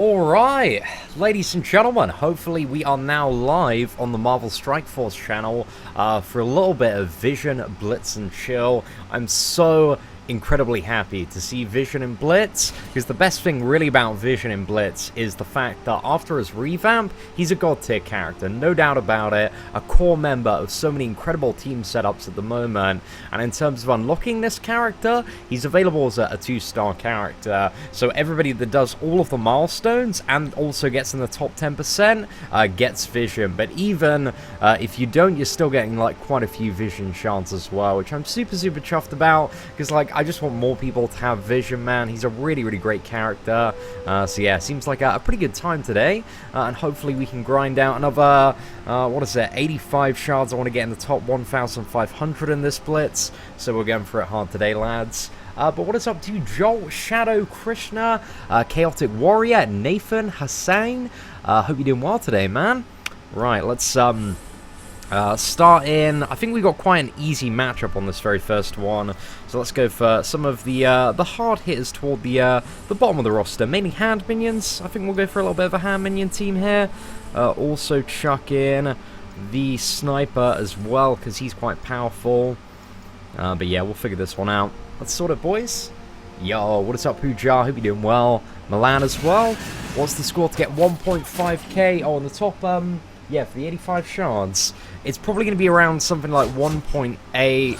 Alright, ladies and gentlemen, hopefully we are now live on the Marvel Strike Force channel for a little bit of Vision, Blitz, and Chill. I'm so incredibly happy to see Vision and Blitz, because the best thing really about Vision and Blitz is the fact that after his revamp, he's a god tier character, no doubt about it, a core member of so many incredible team setups at the moment, and in terms of unlocking this character, he's available as a 2-star character, so everybody that does all of the milestones and also gets in the top 10% gets Vision, but even if you don't, you're still getting like quite a few Vision shards as well, which I'm super chuffed about, because like I just want more people to have Vision, man. He's a really great character. So yeah, seems like a pretty good time today. And hopefully we can grind out another, what is it, 85 shards. I want to get in the top 1,500 in this Blitz. So we're going for it hard today, lads. But what is up to Joel, Shadow, Krishna, Chaotic Warrior, Nathan, Hussein? Hope you're doing well today, man. Right, let's start in. I think we got quite an easy matchup on this very first one, so let's go for some of the hard hitters toward the bottom of the roster, mainly hand minions. I think we'll go for a little bit of a hand minion team here. Also chuck in the sniper as well, because he's quite powerful. But yeah, we'll figure this one out. Let's sort it, boys. Yo, what is up, Pooja? Hope you're doing well. Milan as well. What's the score to get 1.5k? Oh, on the top, yeah, for the 85 shards, it's probably going to be around something like 1.8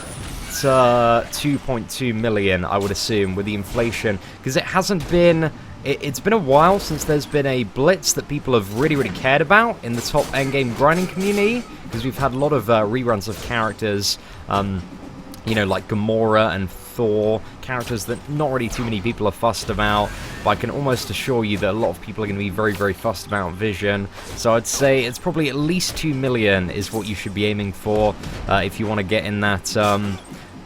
to 2.2 million, I would assume, with the inflation, because it hasn't been... It's been a while since there's been a Blitz that people have really cared about in the top endgame grinding community, because we've had a lot of reruns of characters, you know, like Gamora and Thor, characters that not really too many people are fussed about, but I can almost assure you that a lot of people are going to be very fussed about Vision. So I'd say it's probably at least 2 million is what you should be aiming for if you want to get in that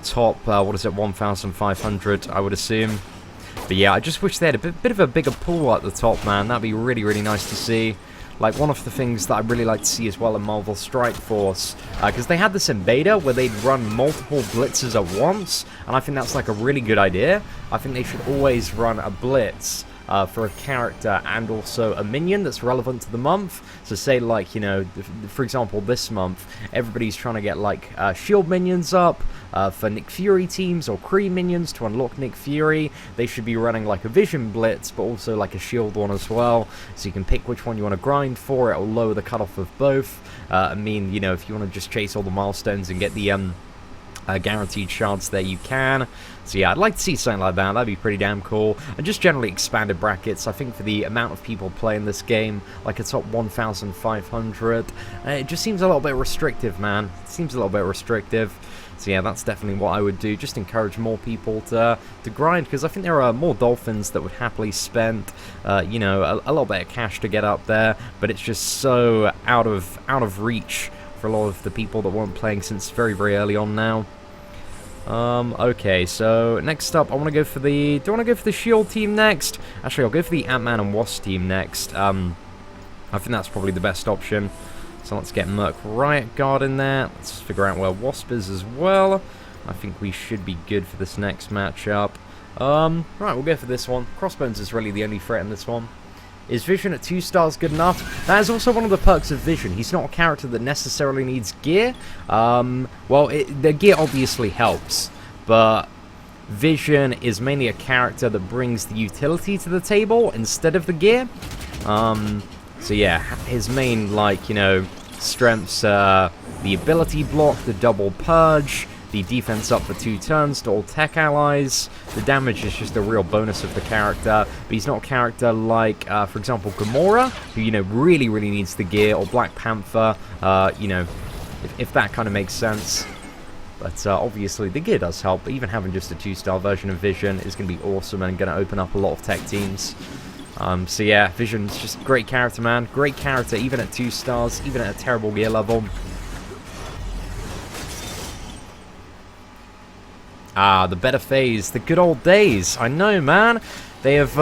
top, what is it, 1,500, I would assume. But yeah, I just wish they had a bit of a bigger pool at the top, man. That'd be really nice to see. Like, one of the things that I'd really like to see as well in Marvel Strike Force, because they had this in beta where they'd run multiple blitzes at once, and I think that's like a really good idea. I think they should always run a blitz for a character and also a minion that's relevant to the month. So say, like, you know, for example, this month, everybody's trying to get, like, shield minions up for Nick Fury teams or Kree minions to unlock Nick Fury. They should be running, like, a Vision blitz, but also, like, a shield one as well. So you can pick which one you want to grind for. It'll lower the cutoff of both. I mean, you know, if you want to just chase all the milestones and get the guaranteed shards there, you can. So yeah, I'd like to see something like that. That'd be pretty damn cool. And just generally expanded brackets. I think for the amount of people playing this game, like a top 1,500, it just seems a little bit restrictive, man. It seems a little bit restrictive. So yeah, that's definitely what I would do. Just encourage more people to grind, because I think there are more dolphins that would happily spend, you know, a little bit of cash to get up there. But it's just so out of reach for a lot of the people that weren't playing since very early on now. Okay, so next up, I want to go for the... Do I want to go for the Shield team next? Actually, I'll go for the Ant-Man and Wasp team next. I think that's probably the best option. So let's get Merc Riot Guard in there. Let's figure out where Wasp is as well. I think we should be good for this next matchup. Right, we'll go for this one. Crossbones is really the only threat in this one. Is Vision at 2 stars good enough? That is also one of the perks of Vision. He's not a character that necessarily needs gear. Well, the gear obviously helps, but Vision is mainly a character that brings the utility to the table instead of the gear. So yeah, his main, like, you know, strengths are the ability block, the double purge, the defense up for 2 turns to all tech allies. The damage is just a real bonus of the character, but he's not a character like, for example, Gamora, who, you know, really needs the gear, or Black Panther, you know, if that kind of makes sense. But obviously the gear does help, but even having just a 2-star version of Vision is going to be awesome and going to open up a lot of tech teams. So yeah, Vision's just a great character, man. Great character, even at 2 stars, even at a terrible gear level. Ah, the better phase, the good old days. I know, man. They have,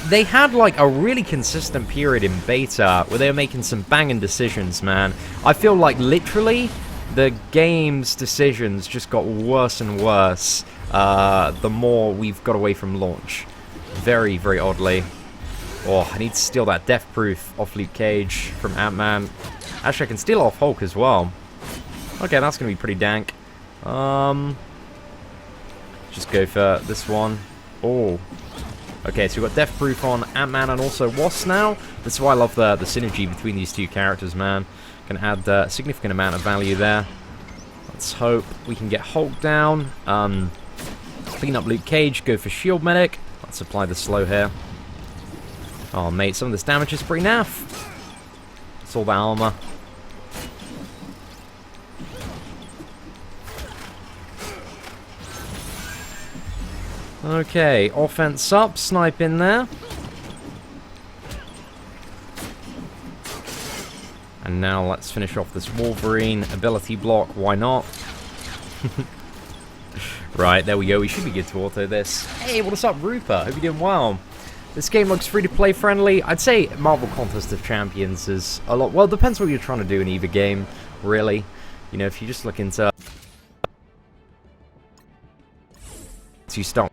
they had, like, a really consistent period in beta where they were making some banging decisions, man. I feel like, literally, the game's decisions just got worse and worse the more we've got away from launch. Very oddly. Oh, I need to steal that Death Proof off Luke Cage from Ant-Man. Actually, I can steal off Hulk as well. Okay, that's going to be pretty dank. Just go for this one. Oh. Okay, so we've got Death Proof on Ant-Man and also Wasp now. This is why I love the synergy between these two characters, man. Can add a significant amount of value there. Let's hope we can get Hulk down. Clean up Luke Cage, go for Shield Medic. Let's apply the slow here. Oh, mate, some of this damage is pretty naff. It's all that armor. Okay, offense up, snipe in there. And now let's finish off this Wolverine ability block, why not? Right, there we go, we should be good to auto this. Hey, what's up, Rupert? Hope you're doing well. This game looks free-to-play friendly. I'd say Marvel Contest of Champions is a lot... Well, it depends what you're trying to do in either game, really. You know, if you just look into... So you start...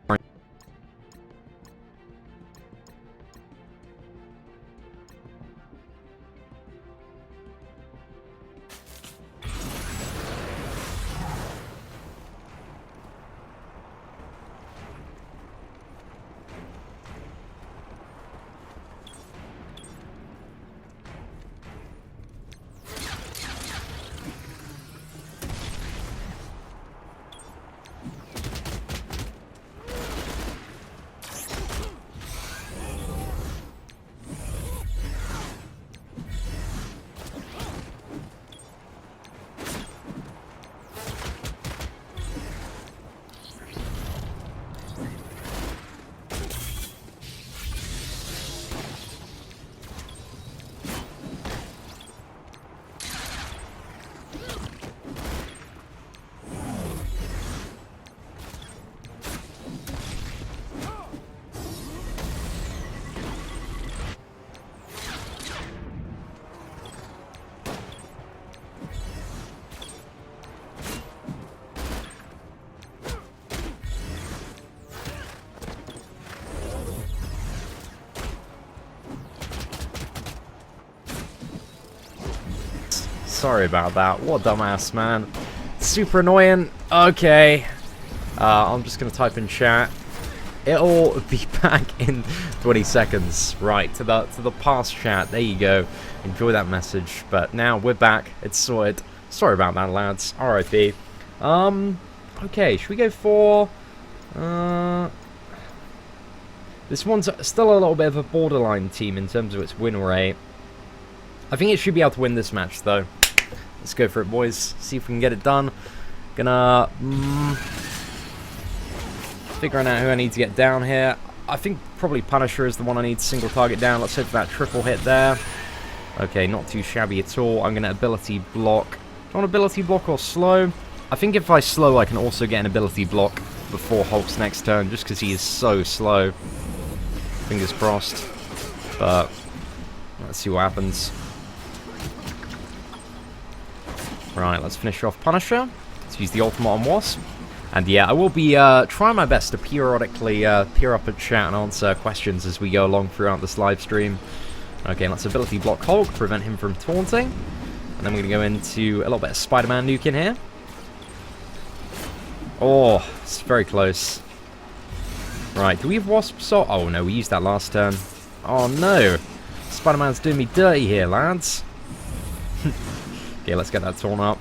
Sorry about that. What a dumbass, man. Super annoying. Okay. I'm just going to type in chat. It'll be back in 20 seconds. Right, to the past chat. There you go. Enjoy that message. But now we're back. It's sorted. Sorry about that, lads. RIP. Okay, should we go for... This one's still a little bit of a borderline team in terms of its win rate. I think it should be able to win this match, though. Let's go for it, boys. See if we can get it done. Gonna... figuring out who I need to get down here. I think probably Punisher is the one I need to single target down. Let's hope for that triple hit there. Okay, not too shabby at all. I'm gonna ability block. Do I want ability block or slow? I think if I slow, I can also get an ability block before Hulk's next turn, just because he is so slow. Fingers crossed. But let's see what happens. Right, let's finish off Punisher. Let's use the ultimate on Wasp. And yeah, I will be trying my best to periodically peer up at chat and answer questions as we go along throughout this live stream. Okay, let's ability block Hulk, prevent him from taunting. And then we're going to go into a little bit of Spider-Man nuke in here. Oh, it's very close. Right, do we have Wasp Salt? Oh no, we used that last turn. Oh no, Spider-Man's doing me dirty here, lads. Okay, let's get that torn up.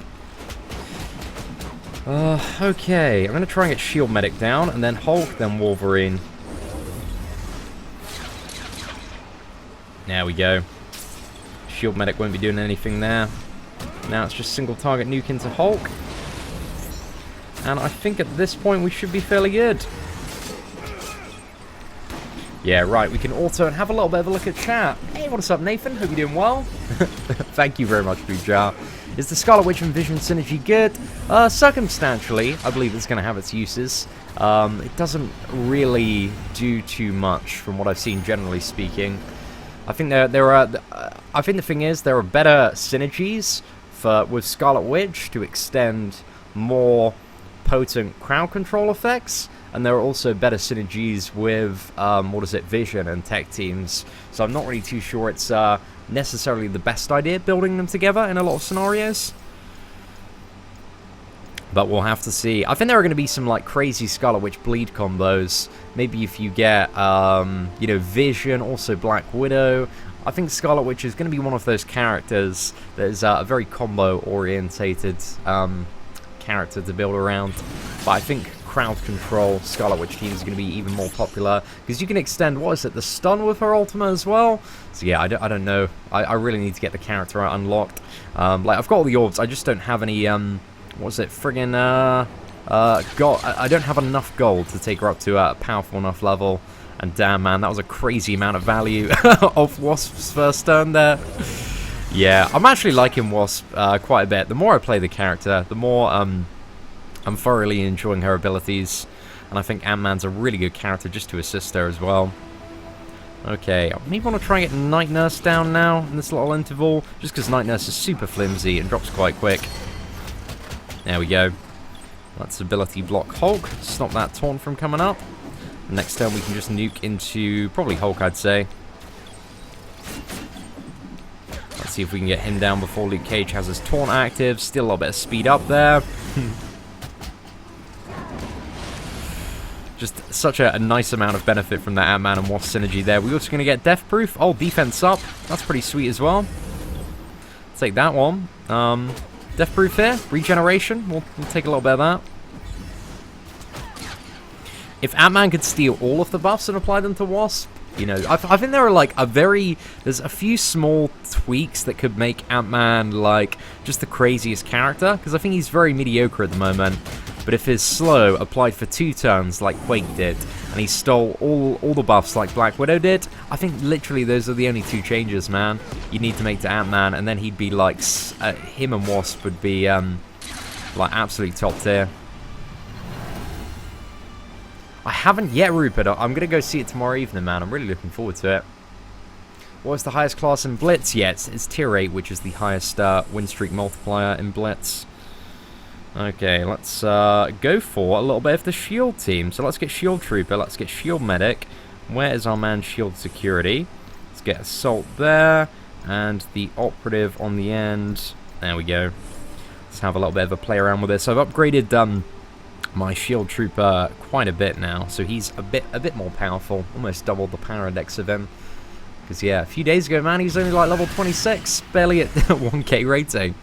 Okay, I'm going to try and get Shield Medic down, and then Hulk, then Wolverine. There we go. Shield Medic won't be doing anything there. Now it's just single target nuke into Hulk. And I think at this point we should be fairly good. Yeah, right, we can auto and have a little bit of a look at chat. Hey, what's up, Nathan? Hope you're doing well. Thank you very much, Bujar. Is the Scarlet Witch and Vision synergy good? Circumstantially, I believe it's going to have its uses. It doesn't really do too much from what I've seen, generally speaking. I think I think the thing is, there are better synergies with Scarlet Witch to extend more potent crowd control effects, and there are also better synergies with, what is it, Vision and Tech teams. So I'm not really too sure it's necessarily the best idea building them together in a lot of scenarios. But we'll have to see. I think there are going to be some like crazy Scarlet Witch bleed combos. Maybe if you get, you know, Vision, also Black Widow. I think Scarlet Witch is going to be one of those characters that is a very combo-orientated character to build around. But I think crowd control Scarlet Witch team is going to be even more popular because you can extend, what is it, the stun with her ultimate as well. So yeah, I don't know. I really need to get the character unlocked. Like I've got all the orbs, I just don't have any. What's it, friggin', gold. I don't have enough gold to take her up to a powerful enough level. And damn, man, that was a crazy amount of value of Wasp's first turn there. Yeah, I'm actually liking Wasp quite a bit. The more I play the character, the more I'm thoroughly enjoying her abilities. And I think Ant-Man's a really good character just to assist her as well. Okay, I maybe want to try and get Night Nurse down now in this little interval. Just because Night Nurse is super flimsy and drops quite quick. There we go. Let's ability block Hulk. Stop that taunt from coming up. Next turn we can just nuke into probably Hulk, I'd say. Let's see if we can get him down before Luke Cage has his taunt active. Still a little bit of speed up there. Just such a nice amount of benefit from that Ant-Man and Wasp synergy there. We're also going to get Death Proof. Oh, defense up. That's pretty sweet as well. Take that one. Death Proof here. Regeneration. We'll take a little bit of that. If Ant-Man could steal all of the buffs and apply them to Wasp, you know, I think there are like there's a few small tweaks that could make Ant-Man like just the craziest character, because I think he's very mediocre at the moment. But if his slow applied for 2 turns like Quake did, and he stole all the buffs like Black Widow did, I think literally those are the only 2 changes, man, you need to make to Ant-Man, and then he'd be like, him and Wasp would be like absolutely top tier. I haven't yet, Rupert. I'm going to go see it tomorrow evening, man. I'm really looking forward to it. What is the highest class in Blitz? Yeah, it's tier 8, which is the highest win streak multiplier in Blitz. Okay, let's go for a little bit of the shield team. So let's get shield trooper, let's get shield medic. Where is our man shield security? Let's get assault there, and the operative on the end. There we go. Let's have a little bit of a play around with this. So I've upgraded my shield trooper quite a bit now, so he's a bit more powerful. Almost doubled the power index of him. Because yeah, a few days ago, man, he was only like level 26, barely at 1k rating.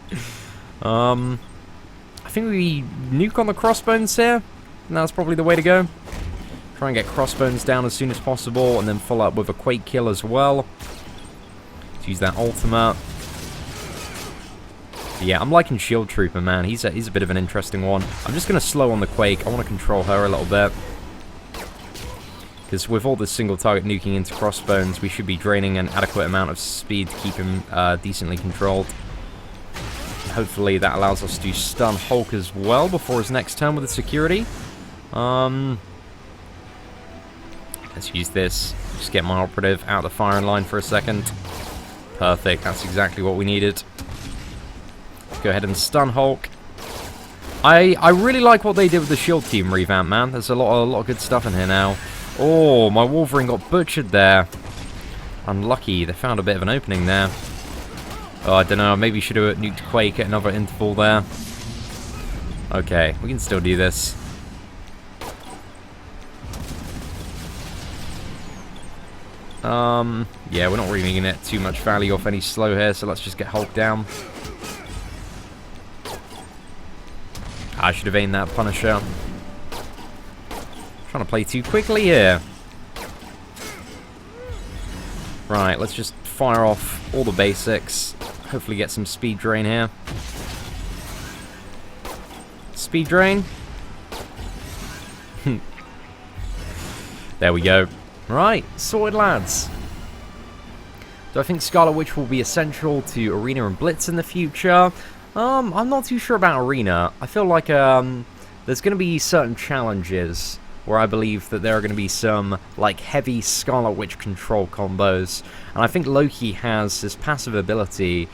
I think we nuke on the crossbones here. And that's probably the way to go. Try and get crossbones down as soon as possible, and then follow up with a Quake kill as well. Let's use that ultimate. Yeah, I'm liking Shield Trooper, man. He's a bit of an interesting one. I'm just going to slow on the Quake. I want to control her a little bit. Because with all the single target nuking into crossbones, we should be draining an adequate amount of speed to keep him decently controlled. Hopefully that allows us to stun Hulk as well before his next turn with the security. Let's use this. Just get my operative out of the firing line for a second. Perfect. That's exactly what we needed. Go ahead and stun Hulk. I really like what they did with the shield team revamp, man. There's a lot of good stuff in here now. Oh, my Wolverine got butchered there. Unlucky. They found a bit of an opening there. Oh, I don't know. Maybe should have nuked Quake at another interval there. Okay, we can still do this. Yeah, we're not really going to get too much value off any slow here, so let's just get Hulk down. I should have aimed that Punisher. Trying to play too quickly here. Right, let's just fire off all the basics. Hopefully get some speed drain here. Speed drain. There we go. Right, sorted, lads. Do I think Scarlet Witch will be essential to Arena and Blitz in the future? I'm not too sure about Arena. I feel like there's going to be certain challenges where I believe that there are going to be some like heavy Scarlet Witch control combos, and I think Loki has his passive ability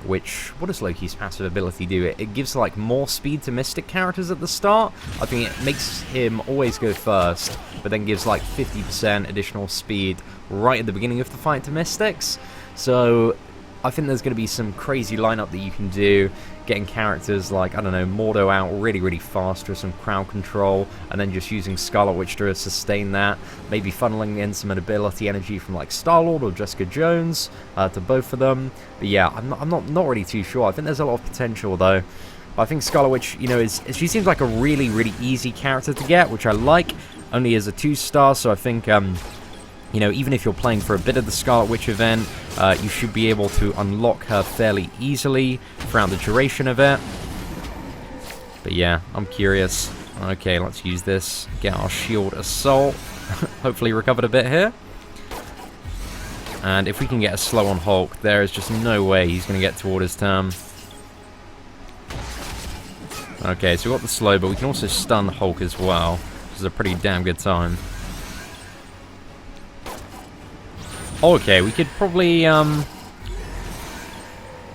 which, what does Loki's passive ability do? It gives like more speed to Mystic characters at the start. I think it makes him always go first, but then gives like 50% additional speed right at the beginning of the fight to Mystics. So I think there's going to be some crazy lineup that you can do, getting characters like, I don't know, Mordo out really, really fast with some crowd control, and then just using Scarlet Witch to sustain that, maybe funneling in some ability energy from like Star-Lord or Jessica Jones to both of them. But yeah, I'm not really too sure. I think there's a lot of potential though. But I think Scarlet Witch, you know, she seems like a really, really easy character to get, which I like, only as a 2-star, so I think, you know, even if you're playing for a bit of the Scarlet Witch event, you should be able to unlock her fairly easily throughout the duration of it. But yeah, I'm curious. Okay, let's use this. Get our shield assault. Hopefully recovered a bit here. And if we can get a slow on Hulk, there is just no way he's going to get toward his turn. Okay, so we got the slow, but we can also stun Hulk as well, which is a pretty damn good time. Okay, we could probably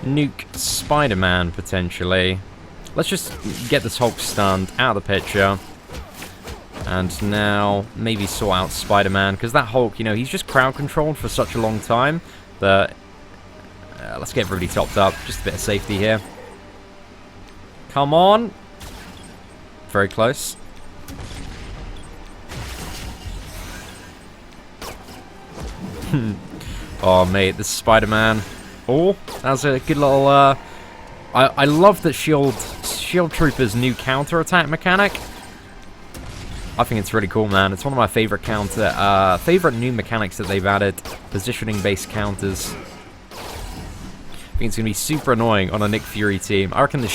nuke Spider-Man, potentially. Let's just get this Hulk stunned out of the picture. And now, maybe sort out Spider-Man, because that Hulk, you know, he's just crowd controlled for such a long time that... let's get everybody topped up, just a bit of safety here. Come on! Very close. Oh, mate, this Spider-Man. Oh, that's a good little, I love that Shield Trooper's new counter-attack mechanic. I think it's really cool, man. It's one of my favorite favorite new mechanics that they've added. Positioning-based counters. I think it's going to be super annoying on a Nick Fury team. I reckon the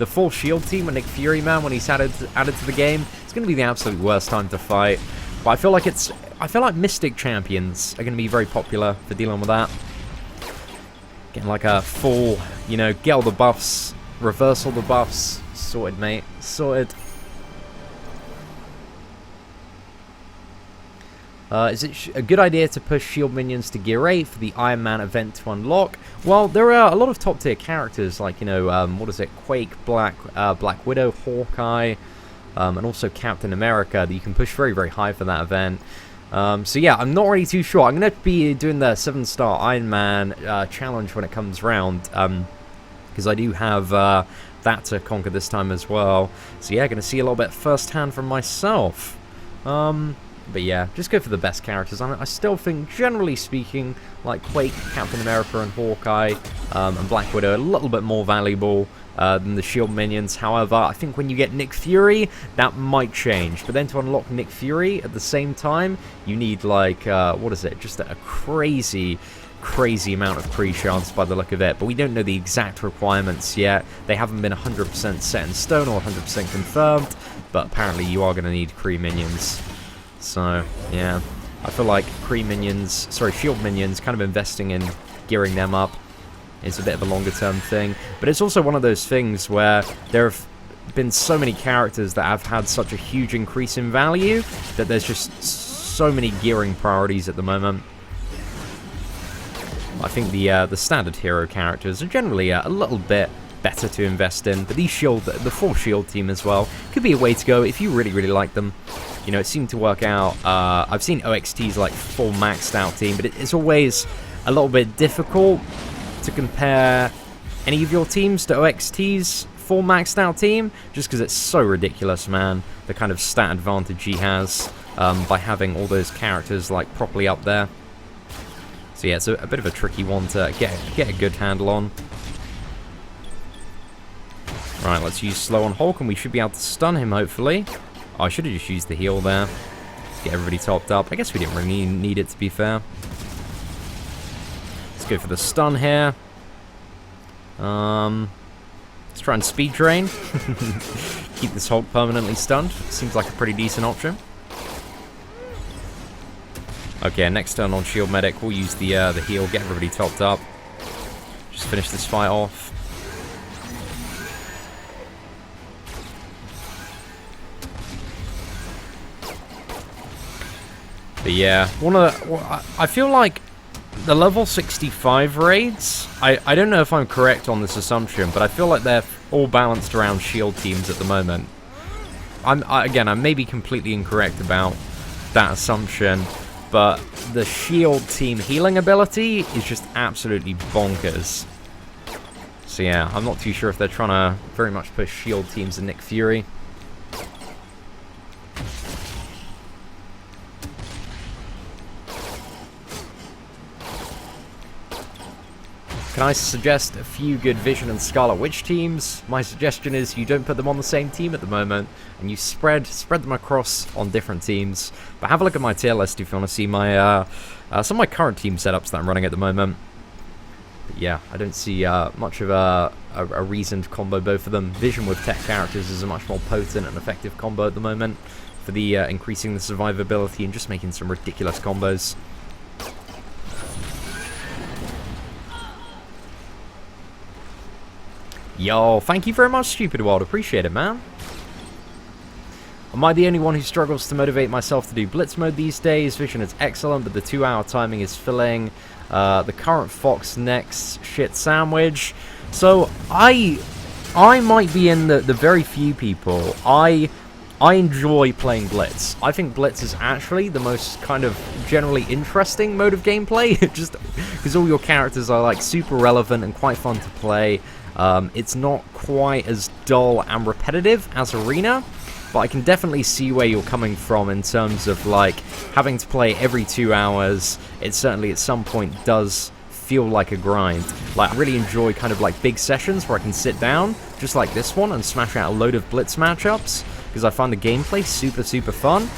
full Shield team with Nick Fury, man, when he's added to the game, it's going to be the absolute worst time to fight. But I feel like Mystic champions are going to be very popular for dealing with that. Getting like a full, you know, get all the buffs, reverse all the buffs. Sorted, mate. Sorted. Is it a good idea to push shield minions to Gear 8 for the Iron Man event to unlock? Well, there are a lot of top tier characters like, you know, what is it? Quake, Black Widow, Hawkeye, and also Captain America that you can push very, very high for that event. So yeah, I'm not really too sure. I'm going to be doing the 7-star Iron Man challenge when it comes round, because I do have that to conquer this time as well. So yeah, going to see a little bit firsthand from myself. But yeah, just go for the best characters. I still think, generally speaking, like Quake, Captain America, and Hawkeye, and Black Widow, a little bit more valuable than the shield minions. However, I think when you get Nick Fury, that might change. But then to unlock Nick Fury at the same time, you need like, what is it? Just a crazy amount of pre-chance by the look of it. But we don't know the exact requirements yet. They haven't been 100% set in stone or 100% confirmed. But apparently you are going to need Kree minions. So, yeah, I feel like shield minions, kind of investing in gearing them up is a bit of a longer term thing. But it's also one of those things where there have been so many characters that have had such a huge increase in value that there's just so many gearing priorities at the moment. I think the standard hero characters are generally a little bit better to invest in, but the full shield team as well could be a way to go if you really, really like them. You know, it seemed to work out. I've seen OXT's like full maxed out team, but it's always a little bit difficult to compare any of your teams to OXT's full maxed out team, just because it's so ridiculous, man, the kind of stat advantage he has by having all those characters like properly up there. So yeah, it's a bit of a tricky one to get a good handle on. Right, let's use slow on Hulk, and we should be able to stun him, hopefully. Oh, I should have just used the heal there. Get everybody topped up. I guess we didn't really need it, to be fair. Let's go for the stun here. Let's try and speed drain. Keep this Hulk permanently stunned. Seems like a pretty decent option. Okay, next turn on Shield Medic, we'll use the heal, get everybody topped up. Just finish this fight off. But yeah, I feel like The level 65 raids, I don't know if I'm correct on this assumption, but I feel like they're all balanced around shield teams at the moment. Again, I may be completely incorrect about that assumption, but the shield team healing ability is just absolutely bonkers. So yeah, I'm not too sure if they're trying to very much push shield teams and Nick Fury. Can I suggest a few good Vision and Scarlet Witch teams? My suggestion is you don't put them on the same team at the moment, and you spread them across on different teams. But have a look at my tier list if you want to see my some of my current team setups that I'm running at the moment. But yeah, I don't see much of a reason to combo both of them. Vision with tech characters is a much more potent and effective combo at the moment for the increasing the survivability and just making some ridiculous combos. Yo, thank you very much, Stupid World. Appreciate it, man. Am I the only one who struggles to motivate myself to do Blitz mode these days? Vision is excellent, but the 2-hour timing is filling. The current Fox next shit sandwich. So, I might be in the very few people. I enjoy playing Blitz. I think Blitz is actually the most kind of generally interesting mode of gameplay. Just because all your characters are like super relevant and quite fun to play. It's not quite as dull and repetitive as Arena, but I can definitely see where you're coming from in terms of like having to play every 2 hours. It certainly at some point does feel like a grind. Like, I really enjoy kind of like big sessions where I can sit down, just like this one, and smash out a load of Blitz matchups, because I find the gameplay super fun.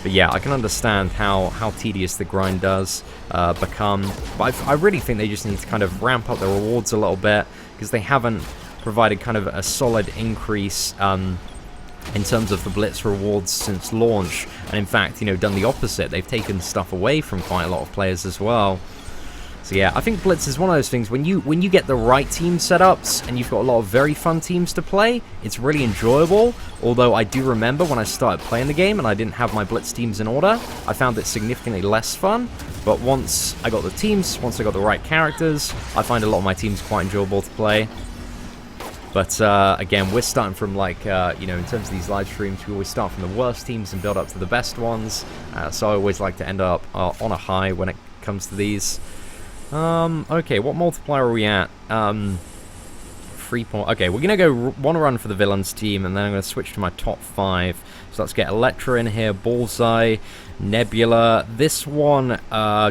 But yeah, I can understand how tedious the grind does become. But I really think they just need to kind of ramp up the rewards a little bit, because they haven't provided kind of a solid increase in terms of the Blitz rewards since launch. And in fact, you know, done the opposite. They've taken stuff away from quite a lot of players as well. So yeah, I think Blitz is one of those things, when you get the right team setups and you've got a lot of very fun teams to play, it's really enjoyable. Although I do remember when I started playing the game and I didn't have my Blitz teams in order, I found it significantly less fun. But once I got the teams, once I got the right characters, I find a lot of my teams quite enjoyable to play. But again, we're starting from like, you know, in terms of these live streams, we always start from the worst teams and build up to the best ones. So I always like to end up on a high when it comes to these. Okay, what multiplier are we at? 3 point. Okay, we're gonna go one run for the villains team, and then I'm gonna switch to my top 5. So let's get Elektra in here, Bullseye, Nebula. This one,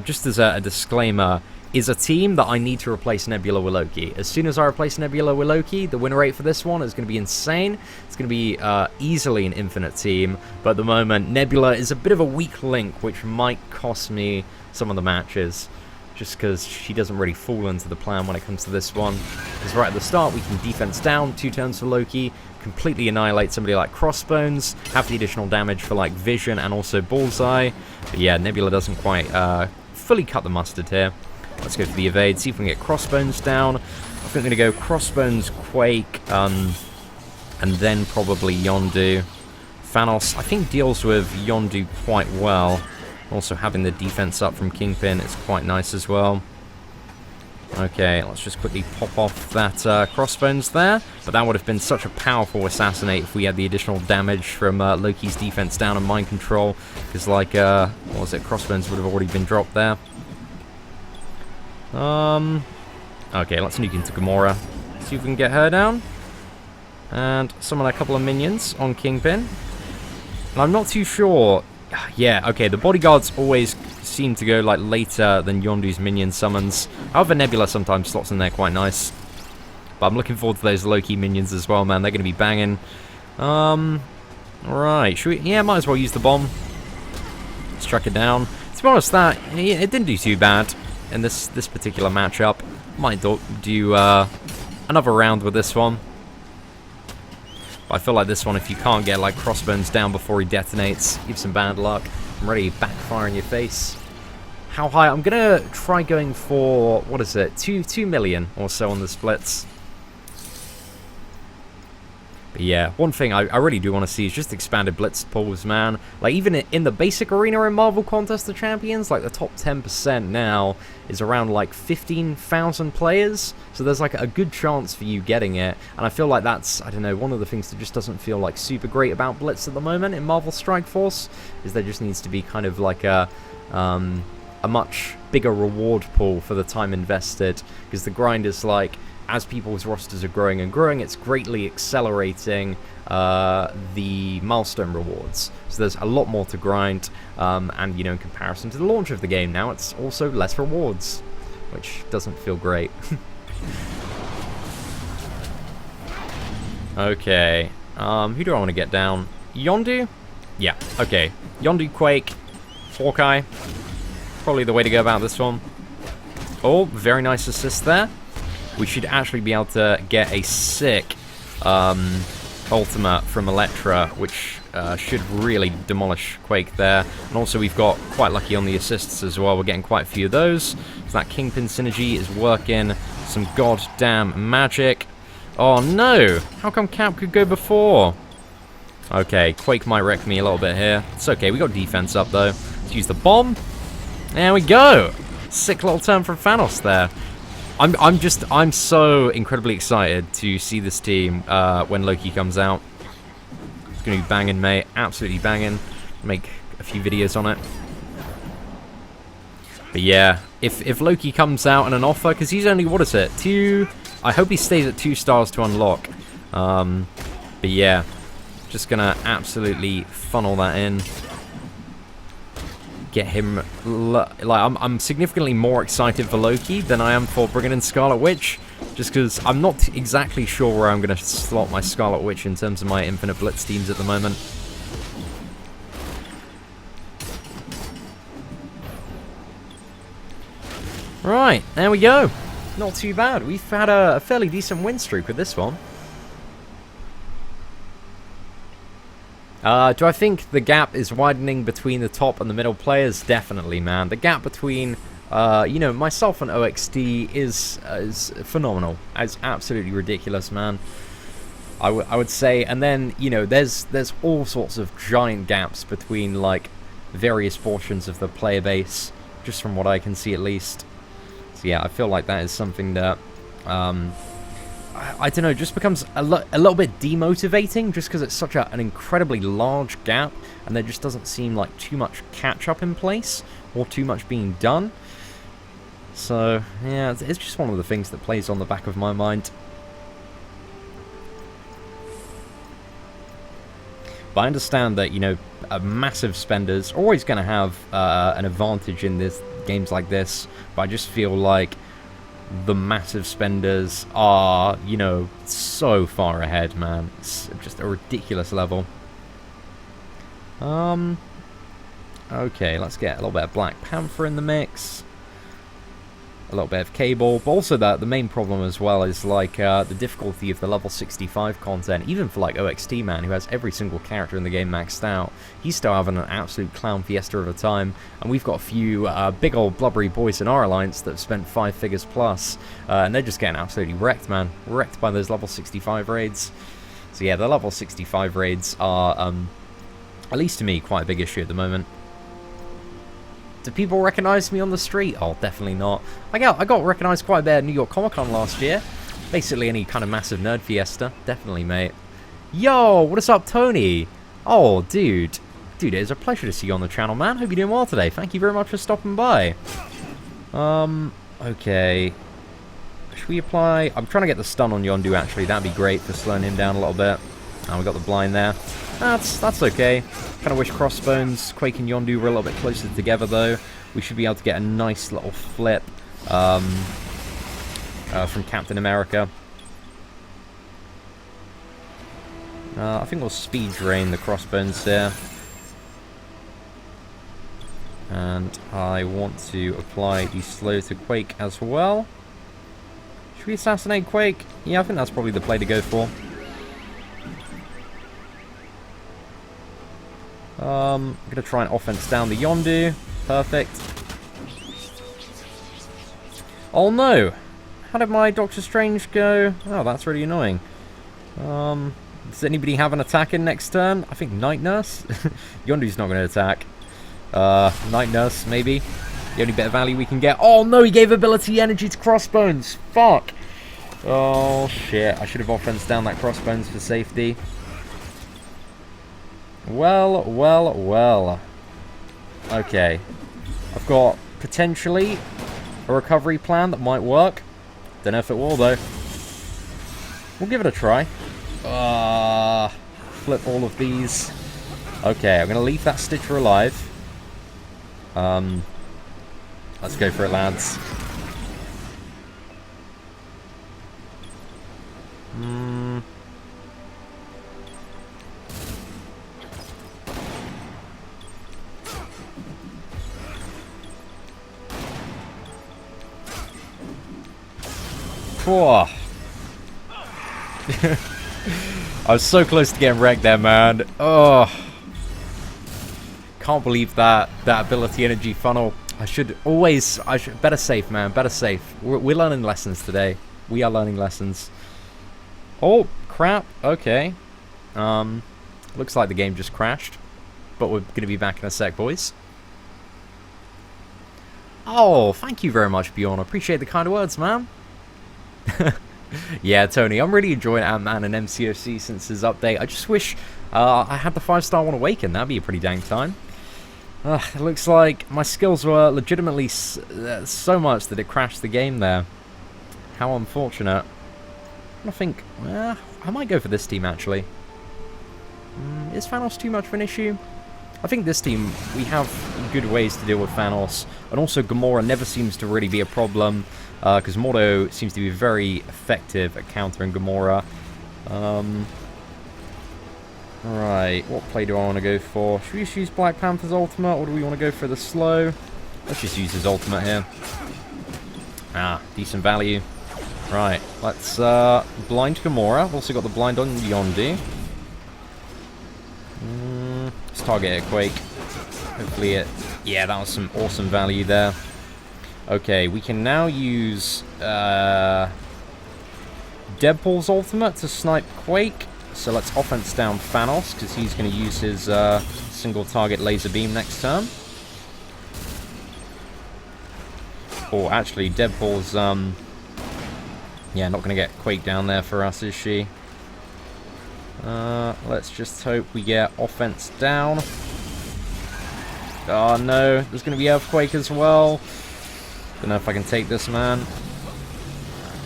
just as a disclaimer, is a team that I need to replace Nebula with Loki. As soon as I replace Nebula with Loki, the win rate for this one is going to be insane. It's going to be easily an infinite team, but at the moment, Nebula is a bit of a weak link, which might cost me some of the matches, just because she doesn't really fall into the plan when it comes to this one. Because right at the start, we can defense down, 2 turns for Loki, completely annihilate somebody like Crossbones, have the additional damage for like Vision and also Bullseye. But yeah, Nebula doesn't quite fully cut the mustard here. Let's go for the evade, see if we can get Crossbones down. I think I'm going to go Crossbones, Quake, and then probably Yondu. Thanos, I think, deals with Yondu quite well. Also, having the defense up from Kingpin is quite nice as well. Okay, let's just quickly pop off that Crossbones there. But that would have been such a powerful assassinate if we had the additional damage from Loki's defense down and mind control. Because, like, what was it? Crossbones would have already been dropped there. Okay, let's nuke into Gamora. See if we can get her down. And summon a couple of minions on Kingpin. And I'm not too sure. Yeah, okay, the bodyguards always seem to go like later than Yondu's minion summons. However, Nebula sometimes slots in there quite nice. But I'm looking forward to those Loki minions as well, man. They're going to be banging. Right, should we? Yeah, might as well use the bomb. Let's track it down. To be honest, it didn't do too bad in this particular matchup. Might do another round with this one. But I feel like this one, if you can't get like Crossbones down before he detonates, you have some bad luck. I'm ready to backfire in your face. How high? I'm gonna try going for, what is it, 2 million or so on the splits. But yeah, one thing I really do want to see is just expanded blitz pools, man. Like, even in the basic arena in Marvel Contest of Champions, like, the top 10% now is around, like, 15,000 players. So there's, like, a good chance for you getting it. And I feel like that's, I don't know, one of the things that just doesn't feel, like, super great about Blitz at the moment in Marvel Strike Force, is there just needs to be kind of, like, a much bigger reward pool for the time invested. Because the grind is, like, as people's rosters are growing and growing, it's greatly accelerating the milestone rewards. So there's a lot more to grind, and, you know, in comparison to the launch of the game now, it's also less rewards, which doesn't feel great. Okay, who do I want to get down? Yondu? Yeah, okay. Yondu, Quake, Hawkeye. Probably the way to go about this one. Oh, very nice assist there. We should actually be able to get a sick ultimate from Electra, which should really demolish Quake there. And also we've got quite lucky on the assists as well. We're getting quite a few of those. So that Kingpin synergy is working. Some goddamn magic. Oh no! How come Cap could go before? Okay, Quake might wreck me a little bit here. It's okay, we got defense up though. Let's use the bomb. There we go! Sick little turn from Thanos there. I'm so incredibly excited to see this team when Loki comes out. It's gonna be banging, mate. Absolutely banging. Make a few videos on it. But yeah, if Loki comes out in an offer, because he's only, what is it, 2... I hope he stays at 2 stars to unlock. But yeah, just gonna absolutely funnel that in. Get him, like, I'm significantly more excited for Loki than I am for bringing in Scarlet Witch, just because I'm not exactly sure where I'm going to slot my Scarlet Witch in terms of my Infinite Blitz teams at the moment. Right, there we go. Not too bad. We've had a fairly decent win streak with this one. Do I think the gap is widening between the top and the middle players? Definitely, man. The gap between, you know, myself and OXD is phenomenal. It's absolutely ridiculous, man. I would say, and then, you know, there's all sorts of giant gaps between, like, various portions of the player base, just from what I can see at least. So yeah, I feel like that is something that, I don't know, just becomes a little bit demotivating just because it's such an incredibly large gap and there just doesn't seem like too much catch-up in place or too much being done. So, yeah, it's just one of the things that plays on the back of my mind. But I understand that, you know, massive spenders are always going to have an advantage in games like this, but I just feel like the massive spenders are, you know, so far ahead, man. It's just a ridiculous level. Okay, let's get a little bit of Black Panther in the mix. A little bit of Cable, but also the main problem as well is, like, the difficulty of the level 65 content. Even for, like, OXT, man, who has every single character in the game maxed out, he's still having an absolute clown fiesta of a time, and we've got a few big old blubbery boys in our alliance that have spent 5 figures plus, and they're just getting absolutely wrecked, man. Wrecked by those level 65 raids. So yeah, the level 65 raids are, at least to me, quite a big issue at the moment. Do people recognize me on the street? Oh, definitely not. I got recognized quite a bit at New York Comic Con last year. Basically any kind of massive nerd fiesta. Definitely, mate. Yo, what is up, Tony? Oh, dude. Dude, it's a pleasure to see you on the channel, man. Hope you're doing well today. Thank you very much for stopping by. Okay. Should we apply? I'm trying to get the stun on Yondu, actually. That'd be great for slowing him down a little bit. And we got the blind there. That's okay. Kind of wish Crossbones, Quake and Yondu were a little bit closer together, though. We should be able to get a nice little flip from Captain America. I think we'll speed drain the Crossbones here. And I want to apply the slow to Quake as well. Should we assassinate Quake? Yeah, I think that's probably the play to go for. I'm going to try and offense down the Yondu. Perfect. Oh no! How did my Doctor Strange go? Oh, that's really annoying. Does anybody have an attack in next turn? I think Night Nurse. Yondu's not going to attack. Night Nurse, maybe. The only bit of value we can get. Oh, no, he gave ability energy to Crossbones. Fuck. Oh, shit. I should have offense down that Crossbones for safety. Well, well, well. Okay. I've got potentially a recovery plan that might work. Don't know if it will, though. We'll give it a try. Flip all of these. Okay, I'm going to leave that Stitcher alive. Let's go for it, lads. Whoa. I was so close to getting wrecked there, man. Oh. Can't believe that ability energy funnel. Better safe, man. Better safe. We're learning lessons today. We are learning lessons. Oh, crap. Okay. Looks like the game just crashed. But we're going to be back in a sec, boys. Oh, thank you very much, Bjorn. I appreciate the kind words, man. Yeah, Tony, I'm really enjoying Ant-Man and MCOC since his update. I just wish I had the 5-star one awaken. That'd be a pretty dang time. It looks like my skills were legitimately so much that it crashed the game there. How unfortunate. I think I might go for this team, actually. Is Thanos too much of an issue? I think this team, we have good ways to deal with Thanos. And also Gamora never seems to really be a problem. Because Mordo seems to be very effective at countering Gamora. Right, what play do I want to go for? Should we just use Black Panther's ultimate, or do we want to go for the slow? Let's just use his ultimate here. Decent value. Right, let's blind Gamora. I've also got the blind on Yondu. Let's target a Quake. Hopefully it... Yeah, that was some awesome value there. Okay, we can now use Deadpool's ultimate to snipe Quake. So let's offense down Thanos, because he's going to use his single target laser beam next turn. Or actually, Deadpool's yeah, not going to get Quake down there for us, is she? Let's just hope we get offense down. Oh no, there's going to be Earthquake as well. Don't know if I can take this, man.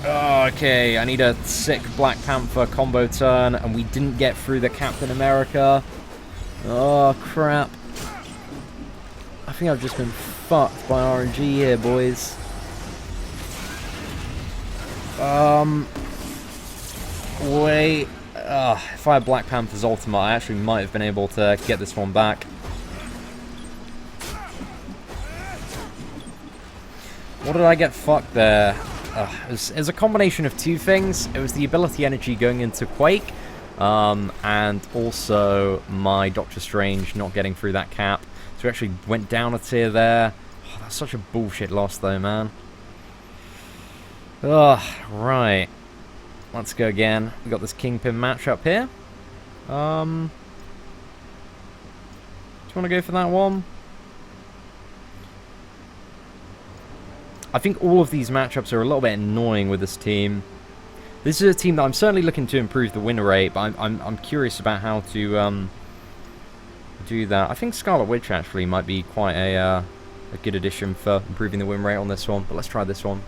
Oh, okay, I need a sick Black Panther combo turn, and we didn't get through the Captain America. Oh, crap. I think I've just been fucked by RNG here, boys. Wait. If I had Black Panther's ultimate, I actually might have been able to get this one back. What did I get fucked there? It was a combination of two things. It was the ability energy going into Quake, and also my Doctor Strange not getting through that cap. So we actually went down a tier there. Oh, that's such a bullshit loss though, man. Right. Let's go again. We got this Kingpin matchup here. Do you want to go for that one? I think all of these matchups are a little bit annoying with this team. This is a team that I'm certainly looking to improve the win rate, but I'm curious about how to do that. I think Scarlet Witch actually might be quite a good addition for improving the win rate on this one, but let's try this one.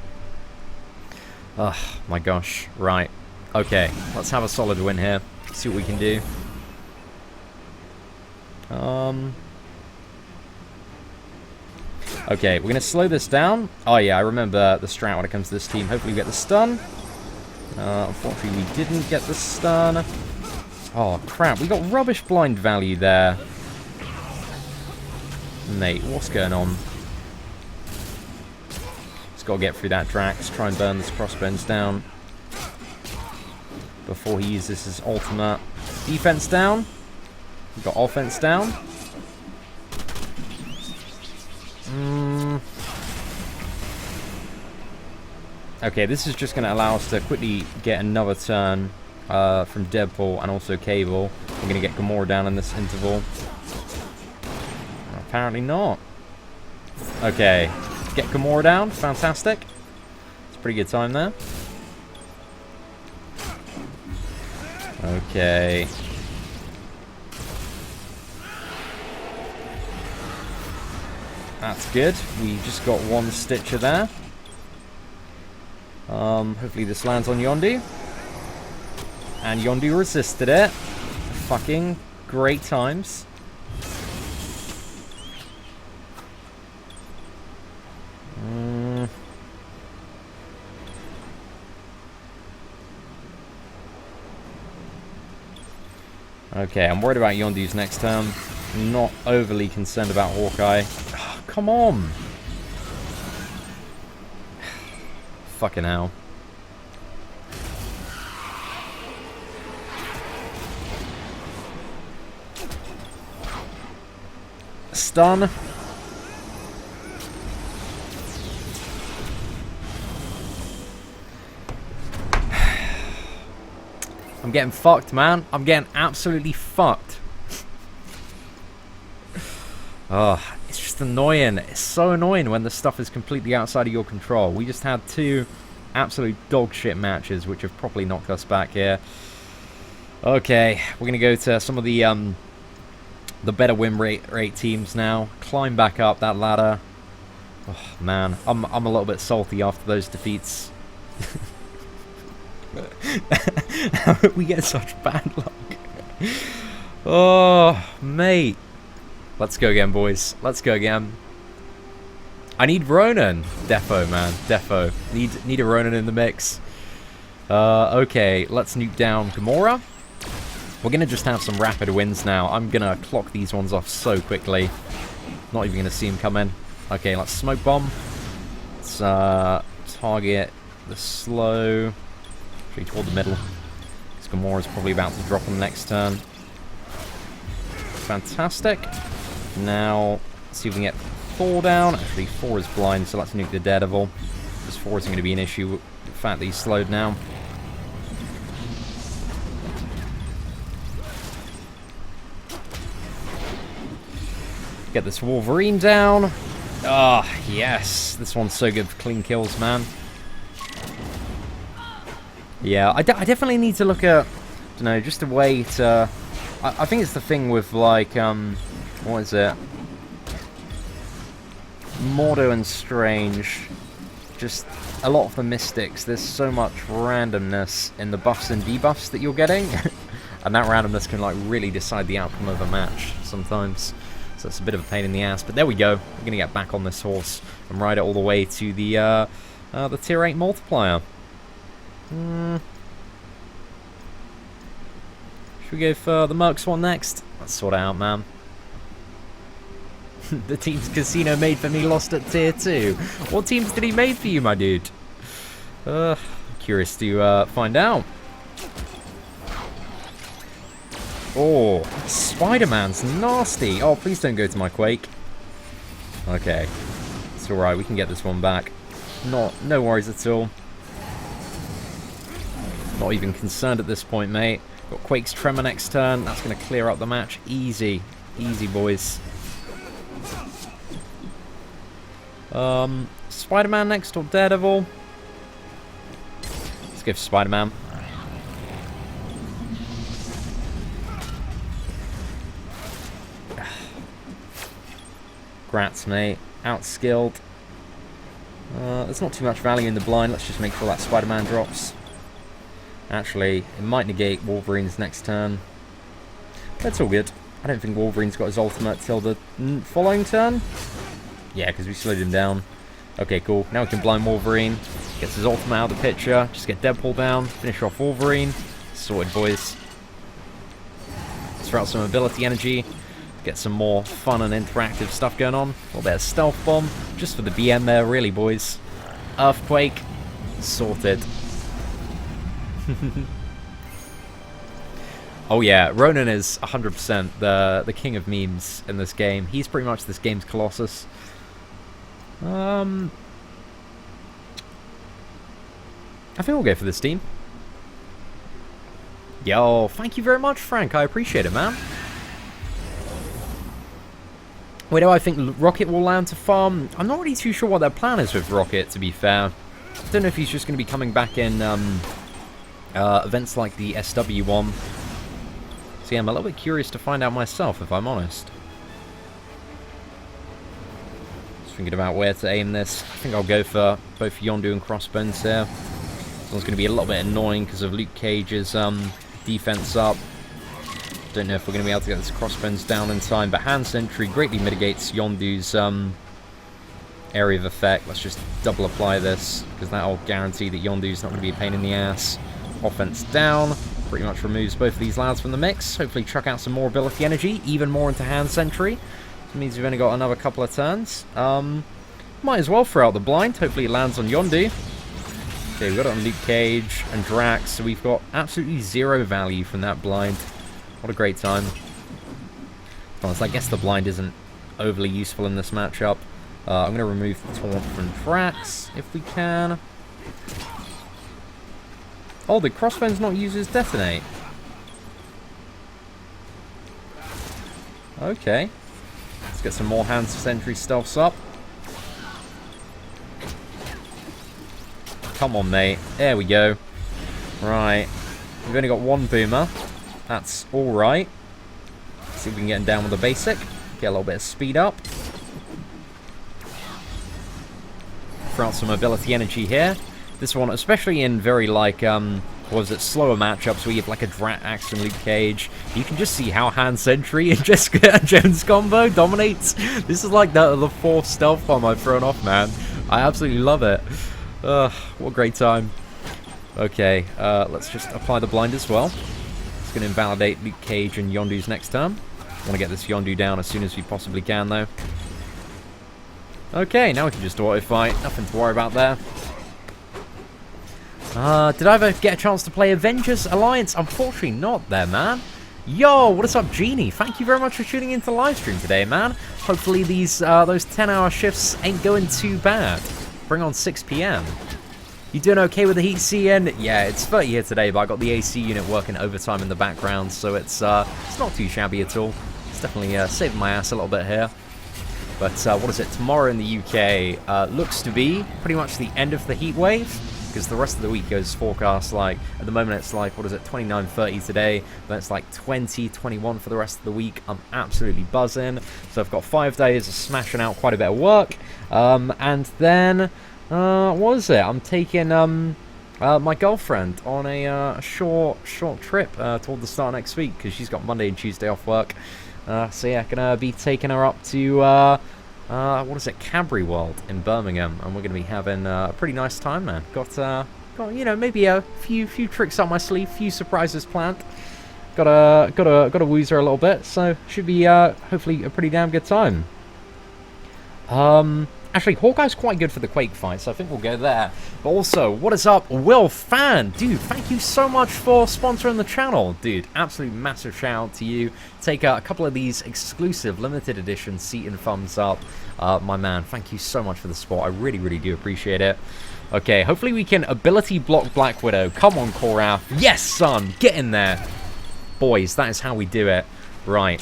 Oh my gosh, right. Okay, let's have a solid win here. See what we can do. Okay, we're going to slow this down. Oh yeah, I remember the strat when it comes to this team. Hopefully we get the stun. Unfortunately, we didn't get the stun. Oh crap, we got rubbish blind value there. Mate, what's going on? Just got to get through that Drax. Try and burn this Crossbones down before he uses his ultimate. Defense down. We've got offense down. Okay, this is just going to allow us to quickly get another turn from Deadpool and also Cable. I'm going to get Gamora down in this interval. Apparently not. Okay, get Gamora down. Fantastic. It's a pretty good time there. Okay. That's good. We just got one Stitcher there. Hopefully this lands on Yondu. And Yondu resisted it. Fucking great times. Okay, I'm worried about Yondu's next turn. Not overly concerned about Hawkeye. Oh, come on! Fucking hell. Stun. I'm getting fucked, man. I'm getting absolutely fucked. Oh, it's just annoying. It's so annoying when the stuff is completely outside of your control. We just had two absolute dog shit matches, which have probably knocked us back here. Okay, we're gonna go to some of the better win rate teams now. Climb back up that ladder. Oh man, I'm a little bit salty after those defeats. We get such bad luck. Oh, mate. Let's go again, boys. Let's go again. I need Ronan. Defo, man. Defo. Need a Ronan in the mix. Okay, let's nuke down Gamora. We're going to just have some rapid wins now. I'm going to clock these ones off so quickly. Not even going to see them come in. Okay, let's smoke bomb. Let's target the slow. Actually, toward the middle. Because Gamora's probably about to drop on the next turn. Fantastic. Now, let's see if we can get Thor down. Actually, Thor is blind, so let's nuke the Daredevil. Because Thor isn't going to be an issue with the fact that he's slowed now. Get this Wolverine down. Ah, oh, yes. This one's so good for clean kills, man. Yeah, I definitely need to look at, I don't know, just a way to... I think it's the thing with, like, what is it? Mordo and Strange. Just a lot of the Mystics. There's so much randomness in the buffs and debuffs that you're getting. And that randomness can, like, really decide the outcome of a match sometimes. So it's a bit of a pain in the ass. But there we go. We're going to get back on this horse and ride it all the way to the tier 8 multiplier. Should we go for the Mercs one next? Let's sort it out, man. The teams Casino made for me lost at tier 2. What teams did he make for you, my dude? Curious to find out. Oh, Spider-Man's nasty. Oh, please don't go to my Quake. Okay. It's alright, we can get this one back. No worries at all. Not even concerned at this point, mate. Got Quake's Tremor next turn. That's going to clear up the match. Easy. Easy, boys. Spider-Man next or Daredevil? Let's go for Spider-Man. Grats, mate. Outskilled. There's not too much value in the blind. Let's just make sure that Spider-Man drops. Actually, it might negate Wolverine's next turn. That's all good. I don't think Wolverine's got his ultimate till the following turn. Yeah, because we slowed him down. Okay, cool. Now we can blind Wolverine. Gets his ultimate out of the picture. Just get Deadpool down. Finish off Wolverine. Sorted, boys. Let's throw out some ability energy. Get some more fun and interactive stuff going on. A little bit of Stealth Bomb. Just for the BM there, really, boys. Earthquake. Sorted. Oh yeah, Ronan is 100% the king of memes in this game. He's pretty much this game's Colossus. I think we'll go for this team. Yo, thank you very much, Frank. I appreciate it, man. Wait, do I think Rocket will land to farm? I'm not really too sure what their plan is with Rocket, to be fair. I don't know if he's just going to be coming back in events like the SW one. So yeah, I'm a little bit curious to find out myself, if I'm honest. Just thinking about where to aim this. I think I'll go for both Yondu and Crossbones here. This one's going to be a little bit annoying because of Luke Cage's defense up. Don't know if we're going to be able to get this Crossbones down in time, but Hand Sentry greatly mitigates Yondu's area of effect. Let's just double apply this, because that'll guarantee that Yondu's not going to be a pain in the ass. Offense down. Pretty much removes both of these lads from the mix. Hopefully chuck out some more ability energy, even more into Hand Sentry. This means we've only got another couple of turns. Might as well throw out the blind. Hopefully it lands on Yondu. Okay, we've got it on Luke Cage and Drax, so we've got absolutely zero value from that blind. What a great time. Well, so I guess the blind isn't overly useful in this matchup. I'm going to remove the taunt from Drax, if we can. Oh, the Crossbones not use his detonate. Okay. Let's get some more Hand Sentry stealths up. Come on, mate. There we go. Right. We've only got one boomer. That's alright. See if we can get him down with a basic. Get a little bit of speed up. Throw out some ability energy here. This one, especially in very, like, slower matchups where you have, like, a Drax and Luke Cage, you can just see how Hand Sentry and Jessica Jones combo dominates. This is like the fourth stealth bomb I've thrown off, man. I absolutely love it. What a great time. Okay, let's just apply the blind as well. It's going to invalidate Luke Cage and Yondu's next turn. I want to get this Yondu down as soon as we possibly can, though. Okay, now we can just auto-fight. Nothing to worry about there. Did I ever get a chance to play Avengers Alliance? Unfortunately not there, man. Yo, what is up, Genie? Thank you very much for tuning into the live stream today, man. Hopefully these those 10-hour shifts ain't going too bad. Bring on 6 PM. You doing okay with the heat, CN? Yeah, it's 30 here today, but I got the AC unit working overtime in the background, so it's not too shabby at all. It's definitely saving my ass a little bit here. But what is it? Tomorrow in the UK looks to be pretty much the end of the heat wave, because the rest of the week goes forecast like, at the moment it's like, what is it, 29, 30 today, then it's like 20, 21 for the rest of the week. I'm absolutely buzzing. So I've got 5 days of smashing out quite a bit of work, and then, what is it? I'm taking my girlfriend on a short trip toward the start of next week, because she's got Monday and Tuesday off work. So yeah, gonna be taking her up to, what is it, Cadbury World in Birmingham, and we're gonna be having a pretty nice time, man. Got you know, maybe a few tricks up my sleeve, few surprises planned. Gotta wooze her a little bit, so should be hopefully a pretty damn good time. Actually, Hawkeye's quite good for the Quake fight, so I think we'll go there. But also, what is up, Will Fan? Dude, thank you so much for sponsoring the channel. Dude, absolute massive shout out to you. Take a couple of these exclusive limited edition Seatin thumbs up. My man, thank you so much for the support. I really, really do appreciate it. Okay, hopefully we can ability block Black Widow. Come on, Korath. Yes, son, get in there. Boys, that is how we do it. Right,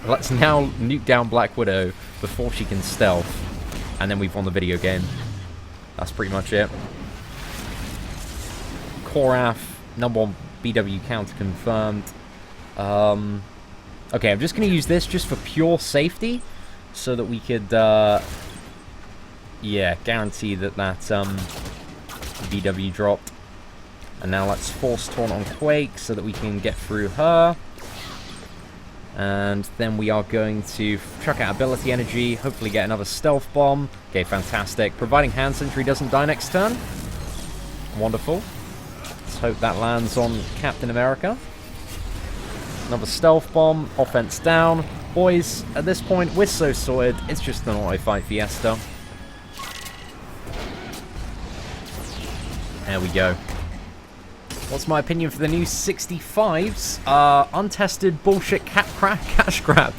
let's now nuke down Black Widow before she can stealth. And then we've won the video game. That's pretty much it. Korath, #1 BW counter confirmed. Okay, I'm just going to use this just for pure safety, so that we could, yeah, guarantee that BW dropped. And now let's force taunt on Quake so that we can get through her. And then we are going to chuck out ability energy, hopefully get another stealth bomb. Okay, fantastic. Providing Hand Sentry doesn't die next turn. Wonderful. Let's hope that lands on Captain America. Another stealth bomb, offense down. Boys, at this point, we're so sorted. It's just an auto-fight fiesta. There we go. What's my opinion for the new 65s? Untested bullshit cash grab.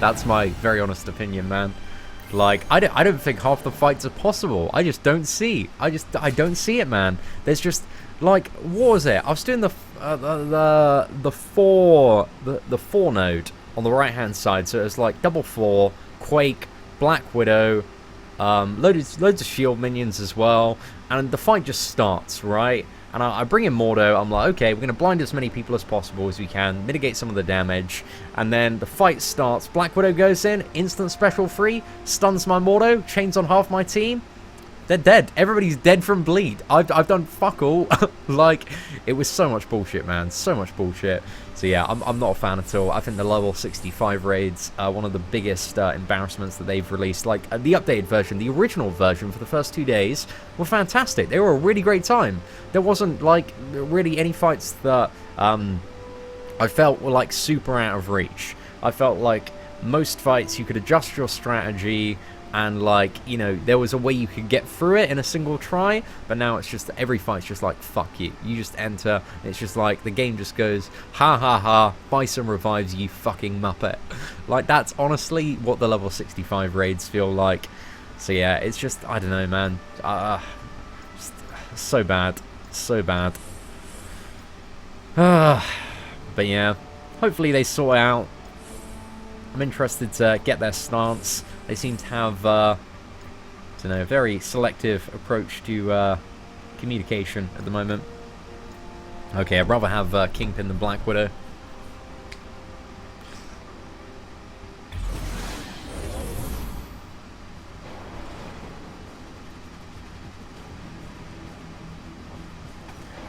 That's my very honest opinion, man. Like, I don't think half the fights are possible. I just don't see. I don't see it, man. There's just, like, what was it? I was doing the 4 node on the right hand side, so it's like double 4, Quake, Black Widow, loads of shield minions as well, and the fight just starts, right? And I bring in Mordo. I'm like, okay, we're going to blind as many people as possible as we can, mitigate some of the damage, and then the fight starts. Black Widow goes in, instant special free, stuns my Mordo, chains on half my team. They're dead. Everybody's dead from bleed. I've done fuck all. Like, it was so much bullshit, man. So much bullshit. So yeah, I'm not a fan at all. I think the level 65 raids are one of the biggest embarrassments that they've released. Like, the updated version, the original version for the first 2 days were fantastic. They were a really great time. There wasn't, like, really any fights that I felt were, like, super out of reach. I felt like most fights you could adjust your strategy, and, like, you know, there was a way you could get through it in a single try, but now it's just, every fight's just like, fuck you. You just enter, and it's just like, the game just goes, ha ha ha, Bison revives you fucking muppet. Like, that's honestly what the level 65 raids feel like. So yeah, it's just, I don't know, man. Just so bad. So bad. But yeah, hopefully they sort it out. I'm interested to get their stance. They seem to have, I don't know, a very selective approach to communication at the moment. Okay, I'd rather have Kingpin than Black Widow.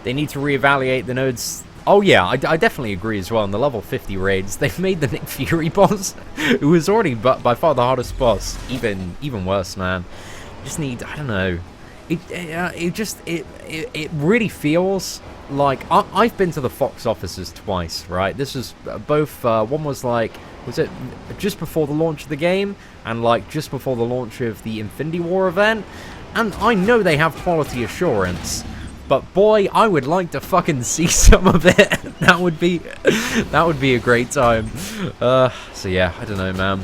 They need to reevaluate the nodes. Oh yeah, I definitely agree as well. In the level 50 raids, they've made the Nick Fury boss, who was already by far the hardest boss, even worse, man. You just need, I don't know. It really feels like I've been to the Fox offices twice, right? This is both. One was like, was it just before the launch of the game, and like just before the launch of the Infinity War event, and I know they have quality assurance. But boy, I would like to fucking see some of it. that would be a great time. So yeah, I don't know, man.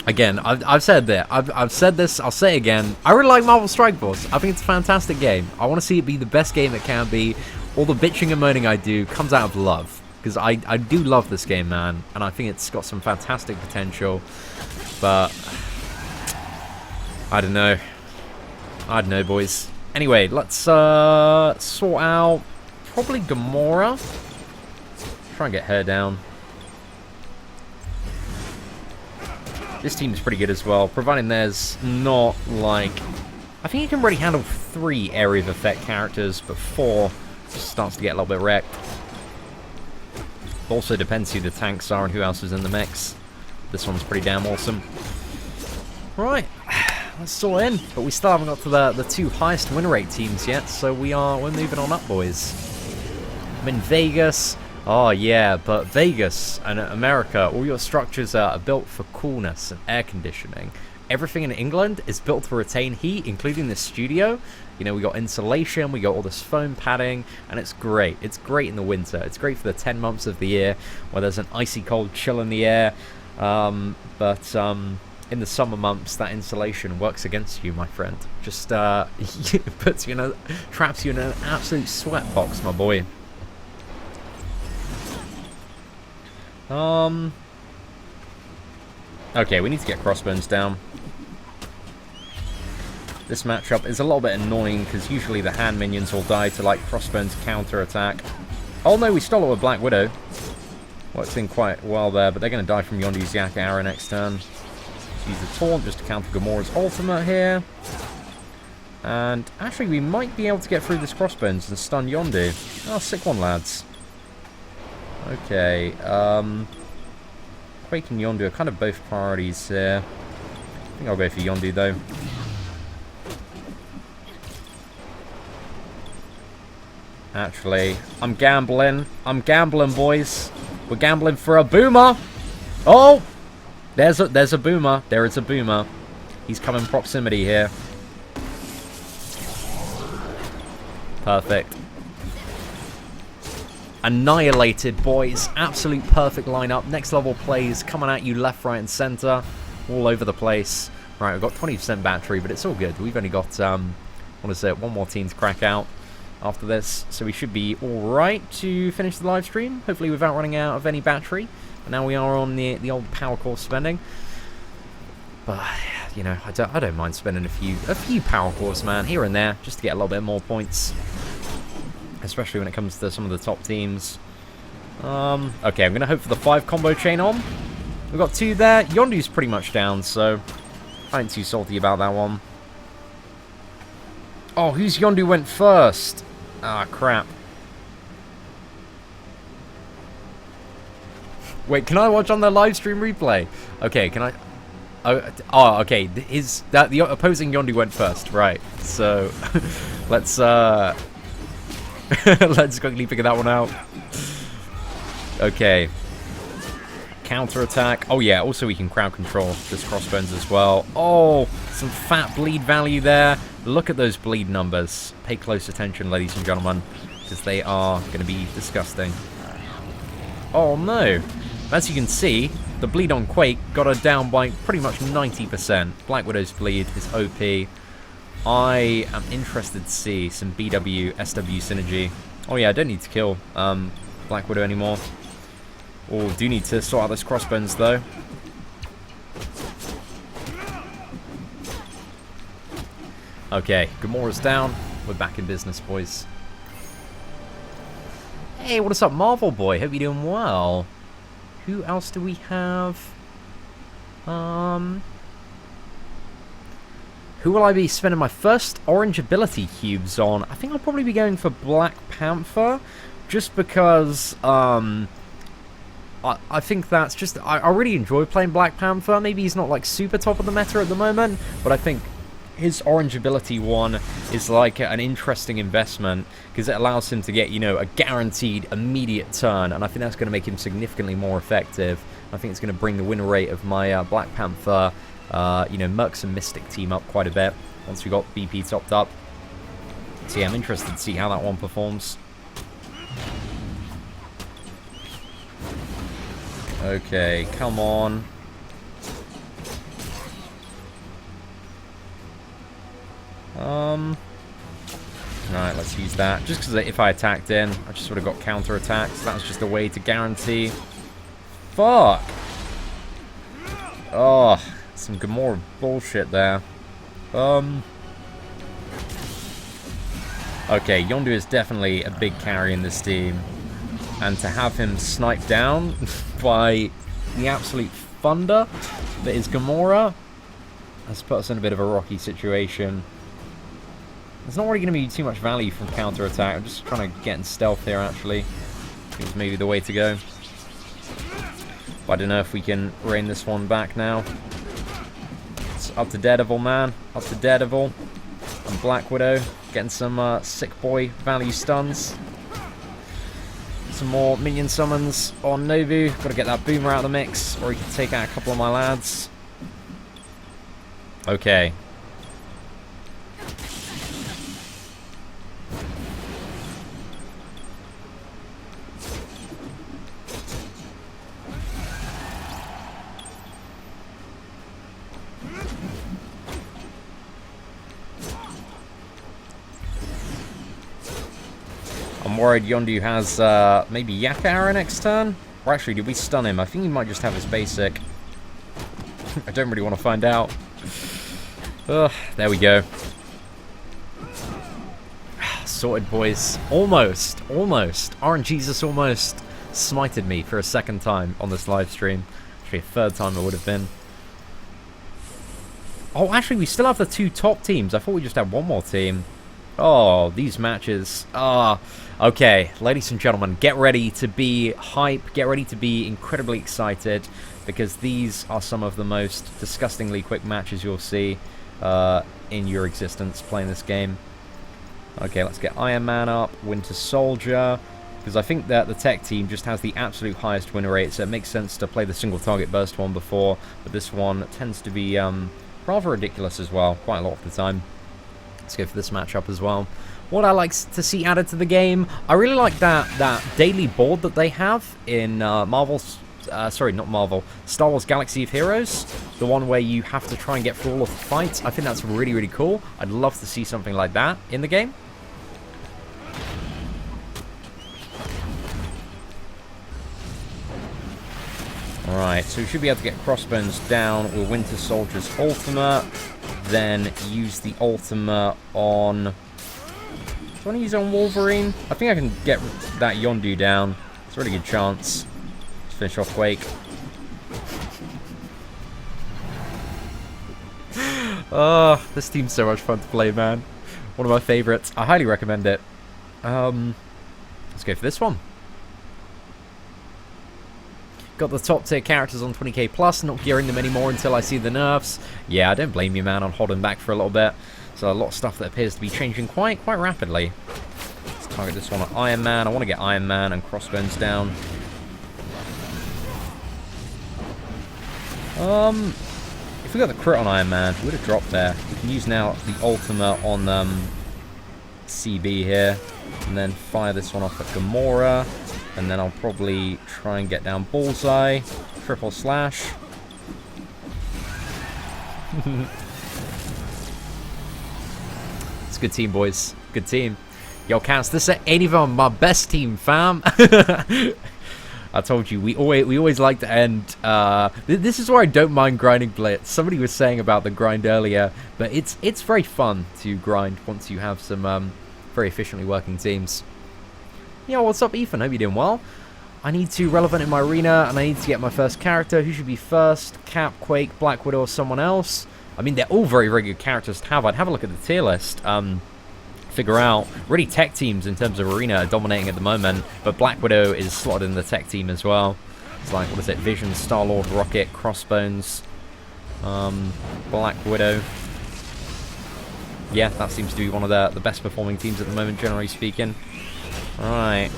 Again, I've said that. I've said this. I'll say it again. I really like Marvel Strike Force. I think it's a fantastic game. I want to see it be the best game it can be. All the bitching and moaning I do comes out of love, because I do love this game, man, and I think it's got some fantastic potential. But I don't know. I don't know, boys. Anyway, let's sort out probably Gamora. Try and get her down. This team's pretty good as well, providing there's not, like... I think you can already handle 3 area of effect characters, but 4 just starts to get a little bit wrecked. Also depends who the tanks are and who else is in the mix. This one's pretty damn awesome. Right. Let's sort in, but we still haven't got to the 2 highest win rate teams yet, so we're moving on up, boys. I'm in Vegas. Oh yeah, but Vegas and America, all your structures are built for coolness and air conditioning. Everything in England is built to retain heat, including this studio. You know, we got insulation, we got all this foam padding, and it's great. It's great in the winter. It's great for the 10 months of the year where there's an icy cold chill in the air. In the summer months, that insulation works against you, my friend. Just puts you in traps you in an absolute sweat box, my boy. Okay, we need to get Crossbones down. This matchup is a little bit annoying because usually the hand minions will die to like Crossbones counter attack. Oh no, we stole it with Black Widow. Works in quite well there, but they're going to die from Yondu's Yak Arrow next turn. Use the taunt just to counter Gamora's ultimate here. And actually, we might be able to get through this Crossbones and stun Yondu. Oh, sick one, lads. Okay, Quake and Yondu are kind of both priorities here. I think I'll go for Yondu, though. Actually, I'm gambling. I'm gambling, boys. We're gambling for a boomer. Oh! There's a boomer. There is a boomer. He's come in proximity here. Perfect. Annihilated, boys. Absolute perfect lineup. Next level plays coming at you left, right, and center. All over the place. Right, we've got 20% battery, but it's all good. We've only got, what is it, one more team to crack out after this. So we should be alright to finish the live stream, hopefully without running out of any battery. But now we are on the old power core spending. But, you know, I don't mind spending a few power cores, man, here and there, just to get a little bit more points. Especially when it comes to some of the top teams. Okay, I'm going to hope for the 5 combo chain on. We've got 2 there. Yondu's pretty much down, so I ain't too salty about that one. Oh, whose Yondu went first? Ah, crap. Wait, can I watch on the live stream replay? Okay, can I... Oh, okay. The opposing Yondu went first, right? So let's let's quickly figure that one out. Okay. Counter attack. Oh yeah. Also, we can crowd control this crossbones as well. Oh, some fat bleed value there. Look at those bleed numbers. Pay close attention, ladies and gentlemen, because they are going to be disgusting. Oh no. As you can see, the bleed on Quake got her down by pretty much 90%. Black Widow's bleed is OP. I am interested to see some BW, SW synergy. Oh yeah, I don't need to kill Black Widow anymore. Oh, do need to sort out this crossbones though. Okay, Gamora's down. We're back in business, boys. Hey, what is up, Marvel Boy? Hope you're doing well. Who else do we have? Who will I be spending my first orange ability cubes on? I think I'll probably be going for Black Panther, just because I think that's just... I really enjoy playing Black Panther. Maybe he's not like super top of the meta at the moment, but I think his orange ability one is like an interesting investment because it allows him to get, you know, a guaranteed immediate turn, and I think that's going to make him significantly more effective. I think it's going to bring the win rate of my Black Panther, you know, Mercs and Mystic team up quite a bit once we got BP topped up. So yeah, I'm interested to see how that one performs. Okay, come on. Alright, let's use that. Just because if I attacked in, I just would have got counter-attacks. That was just a way to guarantee. Fuck! Oh, some Gamora bullshit there. Okay, Yondu is definitely a big carry in this team. And to have him sniped down by the absolute thunder that is Gamora has put us in a bit of a rocky situation. There's not really going to be too much value from counter-attack. I'm just trying to get in stealth here, actually. I think it's maybe the way to go. But I don't know if we can rein this one back now. It's up to Daredevil, man. Up to Daredevil. And Black Widow. Getting some sick boy value stuns. Some more minion summons on Nobu. Got to get that boomer out of the mix, or he can take out a couple of my lads. Okay. I'm worried Yondu has maybe Yak Arrow next turn. Or actually, did we stun him? I think he might just have his basic. I don't really want to find out. Ugh, there we go. Sorted, boys. Almost. Orange Jesus almost smited me for a second time on this live stream. Actually, a third time it would have been. Oh, actually, we still have the 2 top teams. I thought we just had one more team. Oh, these matches. Okay, ladies and gentlemen, get ready to be hype. Get ready to be incredibly excited, because these are some of the most disgustingly quick matches you'll see in your existence playing this game. Okay, let's get Iron Man up, Winter Soldier, because I think that the tech team just has the absolute highest win rate, so it makes sense to play the single target burst one before, but this one tends to be rather ridiculous as well, quite a lot of the time. Let's go for this matchup as well. What I like to see added to the game, I really like that daily board that they have in Marvel sorry, not Marvel, Star Wars Galaxy of Heroes, the one where you have to try and get through all of the fights. I think that's really, really cool. I'd love to see something like that in the game. Alright, so we should be able to get Crossbones down with Winter Soldier's ultimate, then use the ultimate on... Do I want to use it on Wolverine? I think I can get that Yondu down. It's a really good chance. Let's finish off Quake. Oh, this team's so much fun to play, man. One of my favorites. I highly recommend it. Let's go for this one. Got the top tier characters on 20k plus, not gearing them anymore until I see the nerfs. Yeah, I don't blame you, man, on holding back for a little bit. So a lot of stuff that appears to be changing quite rapidly. Let's target this one at Iron Man. I want to get Iron Man and Crossbones down. If we got the crit on Iron Man, we would have dropped there. We can use now the ultimate on CB here, and then fire this one off at Gamora. And then I'll probably try and get down Bullseye. Triple slash. It's a good team, boys. Good team. Yo, Cats, this ain't even my best team, fam. I told you, we always like to end... this is where I don't mind grinding Blitz. Somebody was saying about the grind earlier, but it's very fun to grind once you have some very efficiently working teams. Yo, what's up, Ethan? Hope you're doing well. I need to relevant in my arena, and I need to get my first character. Who should be first? Cap, Quake, Black Widow, or someone else? I mean, they're all very good characters to have. I'd have a look at the tier list. Figure out. Really, tech teams in terms of arena are dominating at the moment, but Black Widow is slotted in the tech team as well. It's like, what is it? Vision, Star-Lord, Rocket, Crossbones, Black Widow. Yeah, that seems to be one of the best performing teams at the moment, generally speaking. Alright,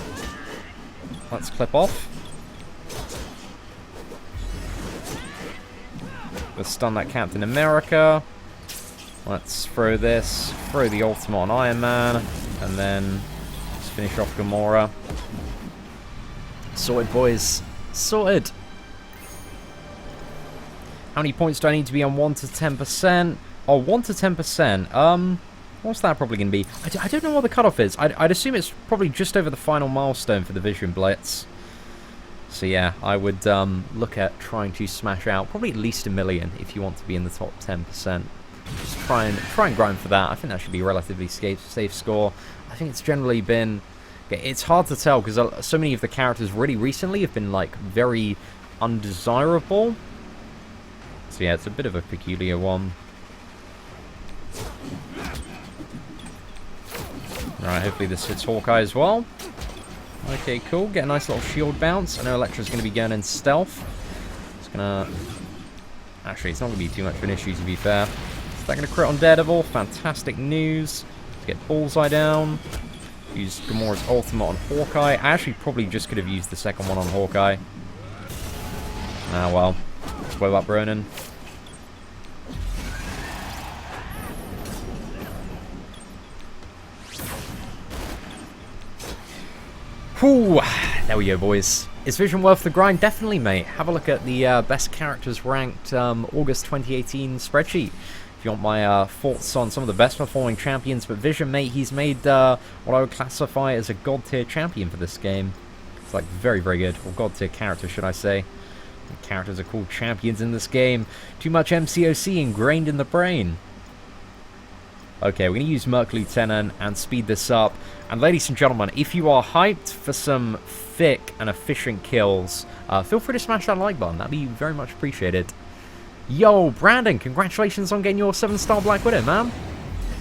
let's clip off. Let's stun that Captain America. Let's throw this, throw the ultimate on Iron Man, and then let's finish off Gamora. Sorted, boys. Sorted. How many points do I need to be on 1 to 10%? Oh, 1 to 10%. What's that probably going to be? I don't know what the cutoff is. I'd assume it's probably just over the final milestone for the Vision Blitz. So yeah, I would look at trying to smash out probably at least 1 million if you want to be in the top 10%. Just try and grind for that. I think that should be a relatively safe score. I think it's generally been... It's hard to tell because so many of the characters really recently have been like very undesirable. So yeah, it's a bit of a peculiar one. Alright, hopefully this hits Hawkeye as well. Okay, cool. Get a nice little shield bounce. I know Elektra's going to be going in stealth. It's going to... Actually, it's not going to be too much of an issue, to be fair. Is that going to crit on Daredevil? Fantastic news. Let's get Bullseye down. Use Gamora's ultimate on Hawkeye. I actually probably just could have used the second one on Hawkeye. Ah, well. Web up, Ronan. Whew, there we go, boys. Is Vision worth the grind? Definitely, mate. Have a look at the best characters ranked August 2018 spreadsheet. If you want my thoughts on some of the best performing champions. But Vision, mate, he's made what I would classify as a god tier champion for this game. It's like very good. Or god tier character, should I say. The characters are called champions in this game. Too much MCOC ingrained in the brain. Okay, we're going to use Merc Lieutenant and speed this up. And ladies and gentlemen, if you are hyped for some thick and efficient kills, feel free to smash that like button. That'd be very much appreciated. Yo, Brandon, congratulations on getting your 7-star Black Widow, man.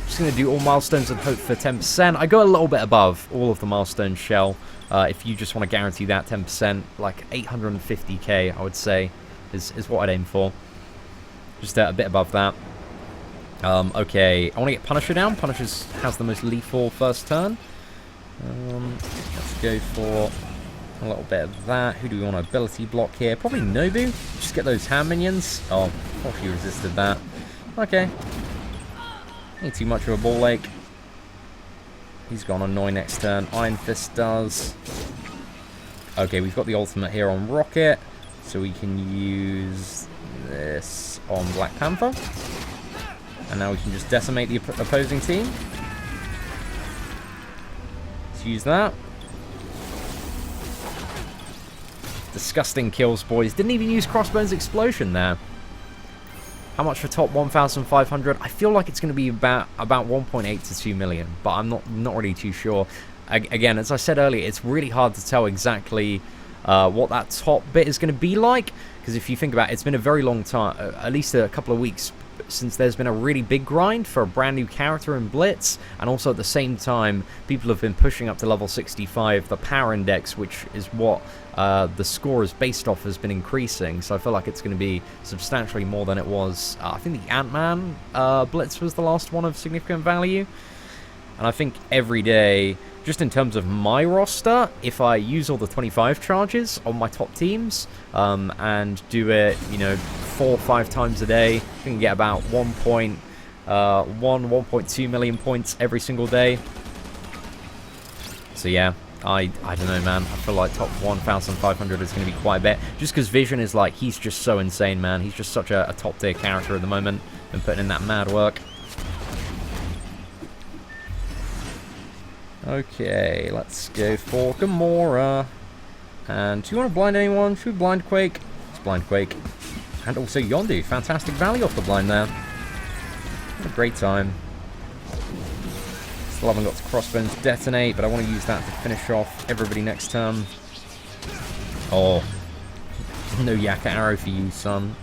Just going to do all milestones and hope for 10%. I go a little bit above all of the milestones, Shell. If you just want to guarantee that 10%, like 850k, I would say, is what I'd aim for. Just a bit above that. Okay, I want to get Punisher down. Punisher has the most lethal first turn. Let's go for a little bit of that. Who do we want to ability block here? Probably Nobu. Just get those hand minions. Oh, he resisted that. Okay. Ain't too much of a ball lake. He's gonna annoy next turn. Iron Fist does. Okay, we've got the ultimate here on Rocket. So we can use this on Black Panther. And now we can just decimate the opposing team. Let's use that. Disgusting kills, boys. Didn't even use Crossbones Explosion there. How much for top 1,500? I feel like it's going to be about 1.8 to 2 million, but I'm not really too sure. Again, as I said earlier, it's really hard to tell exactly what that top bit is going to be like, because if you think about it, it's been a very long time, at least a couple of weeks, since there's been a really big grind for a brand new character in Blitz, and also at the same time, people have been pushing up to level 65. The power index, which is what the score is based off, has been increasing, so I feel like it's going to be substantially more than it was. I think the Ant-Man Blitz was the last one of significant value, and I think every day, just in terms of my roster, if I use all the 25 charges on my top teams and do it, 4 or 5 times a day, I can get about 1.2 million points every single day. So yeah, I don't know, man. I feel like top 1,500 is going to be quite a bit. Just because Vision is like, he's just so insane, man. He's just such a top tier character at the moment. Been putting in that mad work. Okay, let's go for Gamora. And do you want to blind anyone? Should we blind Quake? Let's blind Quake. And also Yondu. Fantastic value off the blind there. What a great time. Still haven't got to Crossbones detonate, but I want to use that to finish off everybody next turn. Oh. No Yakka arrow for you, son.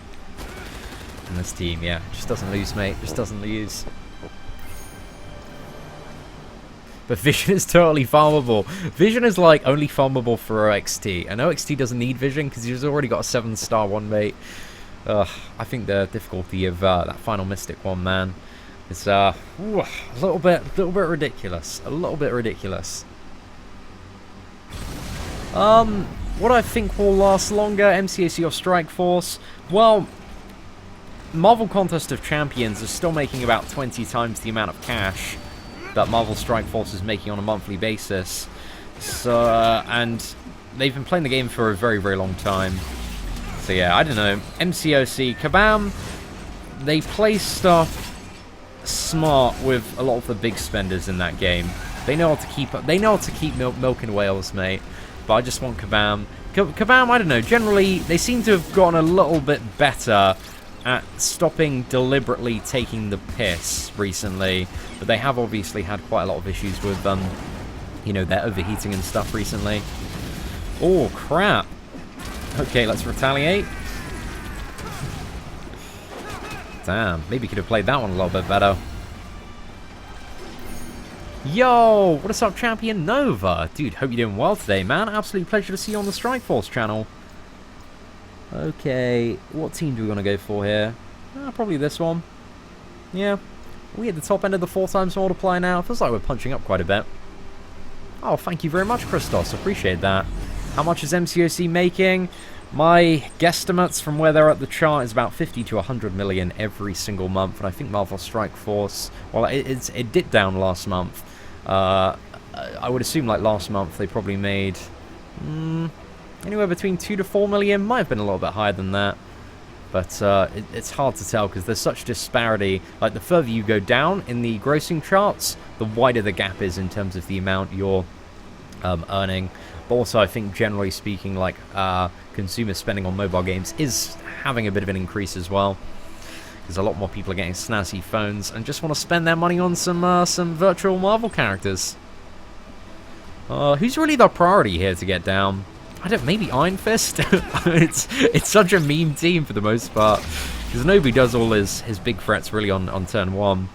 And this team, yeah. Just doesn't lose, mate. Just doesn't lose. But Vision is totally farmable. Vision is like only farmable for OXT. And OXT doesn't need Vision because he's already got a 7-star one, mate. I think the difficulty of that final Mystic one, man, is a little bit ridiculous. A little bit ridiculous. What I think will last longer, MCAC or Strike Force? Well, Marvel Contest of Champions is still making about 20 times the amount of cash that Marvel Strike Force is making on a monthly basis. So, and they've been playing the game for a very, very long time. So yeah, I don't know. MCOC, Kabam, they play stuff smart with a lot of the big spenders in that game. They know how to keep up. They know how to keep milking whales, mate. But I just want Kabam. Kabam, I don't know. Generally, they seem to have gotten a little bit better at stopping deliberately taking the piss recently, but they have obviously had quite a lot of issues with their overheating and stuff recently. Oh crap. Okay, let's retaliate. Damn, maybe could have played that one a little bit better. Yo, what is up, Champion Nova? Dude, hope you're doing well today, man. Absolute pleasure to see you on the Strike Force channel. Okay, what team do we want to go for here? Probably this one. Yeah, we at the top end of the 4 times multiplier now. Feels like we're punching up quite a bit. Oh, thank you very much, Christos. Appreciate that. How much is MCOC making? My guesstimates from where they're at the chart is about 50 to 100 million every single month, and I think Marvel Strike Force, well, it dipped down last month. I would assume like last month they probably made anywhere between 2 to 4 million. Might have been a little bit higher than that, but it's hard to tell because there's such disparity. Like, the further you go down in the grossing charts, the wider the gap is in terms of the amount you're earning. But also, I think generally speaking, like consumer spending on mobile games is having a bit of an increase as well, because a lot more people are getting snazzy phones and just want to spend their money on some virtual Marvel characters. Who's really the priority here to get down? I don't. Maybe Iron Fist. it's such a meme team for the most part, because nobody does all his big threats really on turn 1.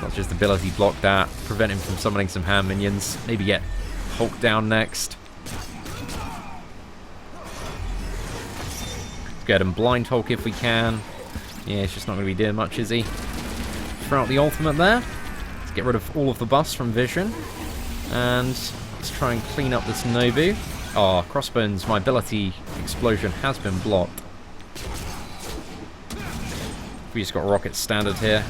Not just ability block that, prevent him from summoning some hand minions. Maybe get Hulk down next. Go ahead and blind Hulk if we can. Yeah, it's just not going to be doing much, is he? Throw out the ultimate there. Let's get rid of all of the buffs from Vision. And let's try and clean up this Nobu. Oh, Crossbones, my ability explosion has been blocked. We just got Rocket Standard here.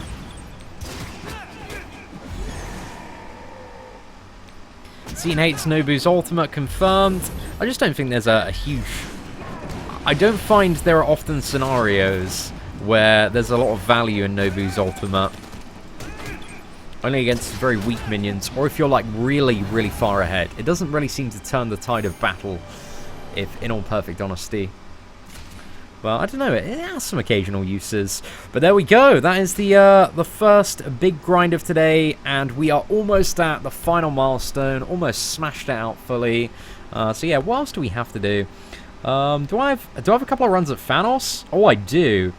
Seatin hates Nobu's ultimate, confirmed. I just don't think there's a huge... I don't find there are often scenarios where there's a lot of value in Nobu's ultimate. Only against very weak minions, or if you're like really, really far ahead. It doesn't really seem to turn the tide of battle, if in all perfect honesty. Well, I don't know, it has some occasional uses. But there we go, that is the first big grind of today, and we are almost at the final milestone, almost smashed it out fully. So yeah, what else do we have to do? Do I have a couple of runs at Thanos? Oh, I do.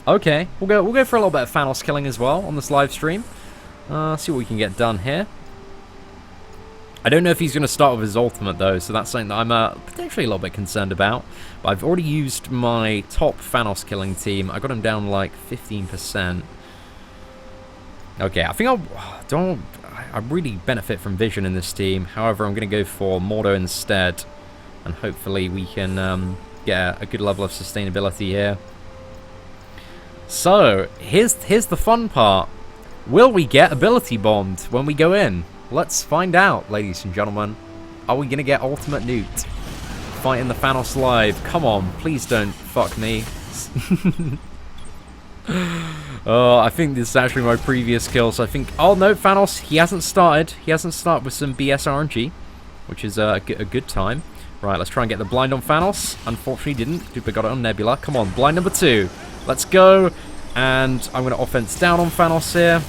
Okay, we'll go for a little bit of Thanos killing as well on this live stream. See what we can get done here. I don't know if he's going to start with his ultimate, though, so that's something that I'm potentially a little bit concerned about. But I've already used my top Thanos killing team. I got him down like 15%. Okay, I think I really benefit from Vision in this team. However, I'm going to go for Mordo instead. And hopefully we can get a good level of sustainability here. So, here's the fun part. Will we get ability bombed when we go in? Let's find out, ladies and gentlemen. Are we going to get ultimate nuked? Fighting the Thanos live. Come on, please don't fuck me. Oh, I think this is actually my previous kill, so I think... Oh, no, Thanos, he hasn't started. He hasn't started with some BS RNG, which is a good time. Right, let's try and get the blind on Thanos. Unfortunately, didn't. Duper got it on Nebula. Come on, blind number 2. Let's go. And I'm going to offense down on Thanos here.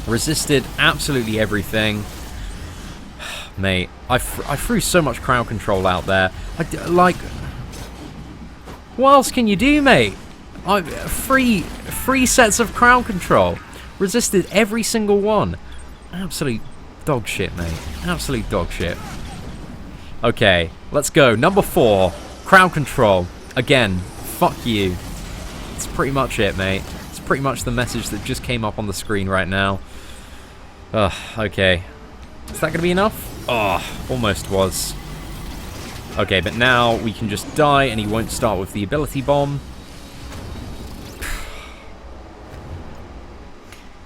Resisted absolutely everything. Mate, I threw so much crowd control out there. Like, what else can you do, mate? Three sets of crowd control. Resisted every single one. Absolute dog shit, mate. Absolute dog shit. Okay, let's go. Number 4, crowd control. Again, fuck you. That's pretty much it, mate. It's pretty much the message that just came up on the screen right now. Ugh, okay. Is that going to be enough? Oh, almost was. Okay, but now we can just die and he won't start with the ability bomb.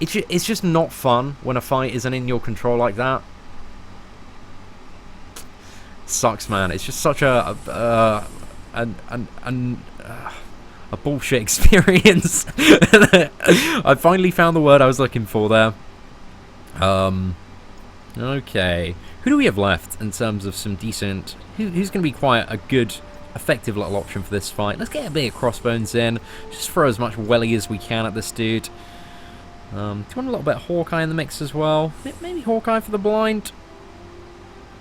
It's just not fun when a fight isn't in your control like that. Sucks, man. It's just such a bullshit experience. I finally found the word I was looking for there. Okay. Who do we have left in terms of some decent... Who's going to be quite a good, effective little option for this fight? Let's get a bit of Crossbones in. Just throw as much welly as we can at this dude. Do you want a little bit of Hawkeye in the mix as well? Maybe Hawkeye for the blind?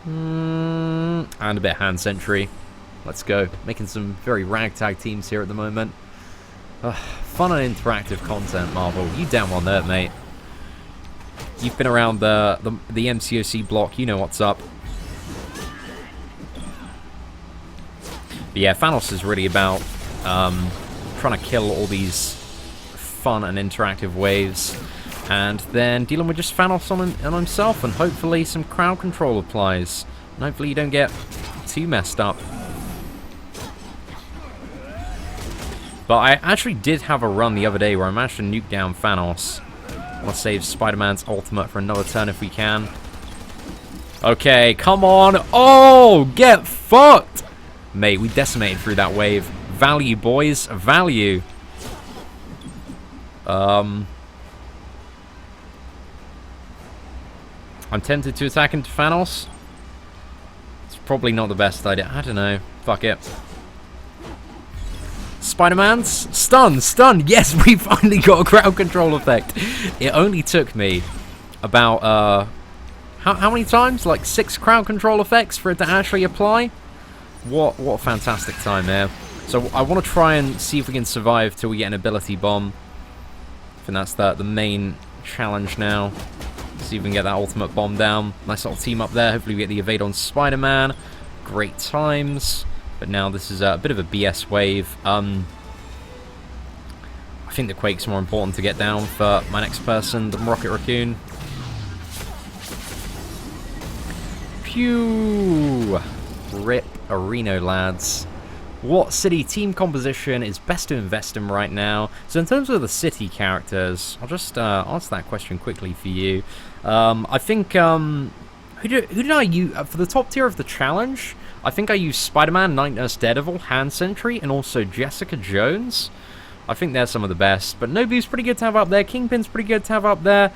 And a bit of Hand Sentry. Let's go. Making some very ragtag teams here at the moment. Fun and interactive content, Marvel. You damn well know it, mate. You've been around the MCOC block. You know what's up. But yeah, Thanos is really about trying to kill all these fun and interactive waves. And then dealing with just Thanos on himself, and hopefully some crowd control applies. And hopefully you don't get too messed up. But I actually did have a run the other day where I managed to nuke down Thanos. I want to save Spider-Man's ultimate for another turn if we can. Okay, come on. Oh, get fucked. Mate, we decimated through that wave. Value, boys. Value. I'm tempted to attack into Thanos. It's probably not the best idea. I don't know. Fuck it. Spider-Man's stun. Yes, we finally got a crowd control effect. It only took me about how many times? Like 6 crowd control effects for it to actually apply. What a fantastic time there. So I want to try and see if we can survive till we get an ability bomb. I think that's the main challenge now. See if we can get that ultimate bomb down. Nice little team up there. Hopefully we get the evade on Spider-Man. Great times. But now this is a bit of a BS wave. I think the Quake's more important to get down for my next person than Rocket Raccoon. Pew! Rip Areno, lads. What city team composition is best to invest in right now? So in terms of the city characters, I'll just answer that question quickly for you. I think, who did I use? For the top tier of the challenge, I think I used Spider-Man, Night Nurse, Daredevil, Hand Sentry, and also Jessica Jones. I think they're some of the best. But Nobu's pretty good to have up there. Kingpin's pretty good to have up there.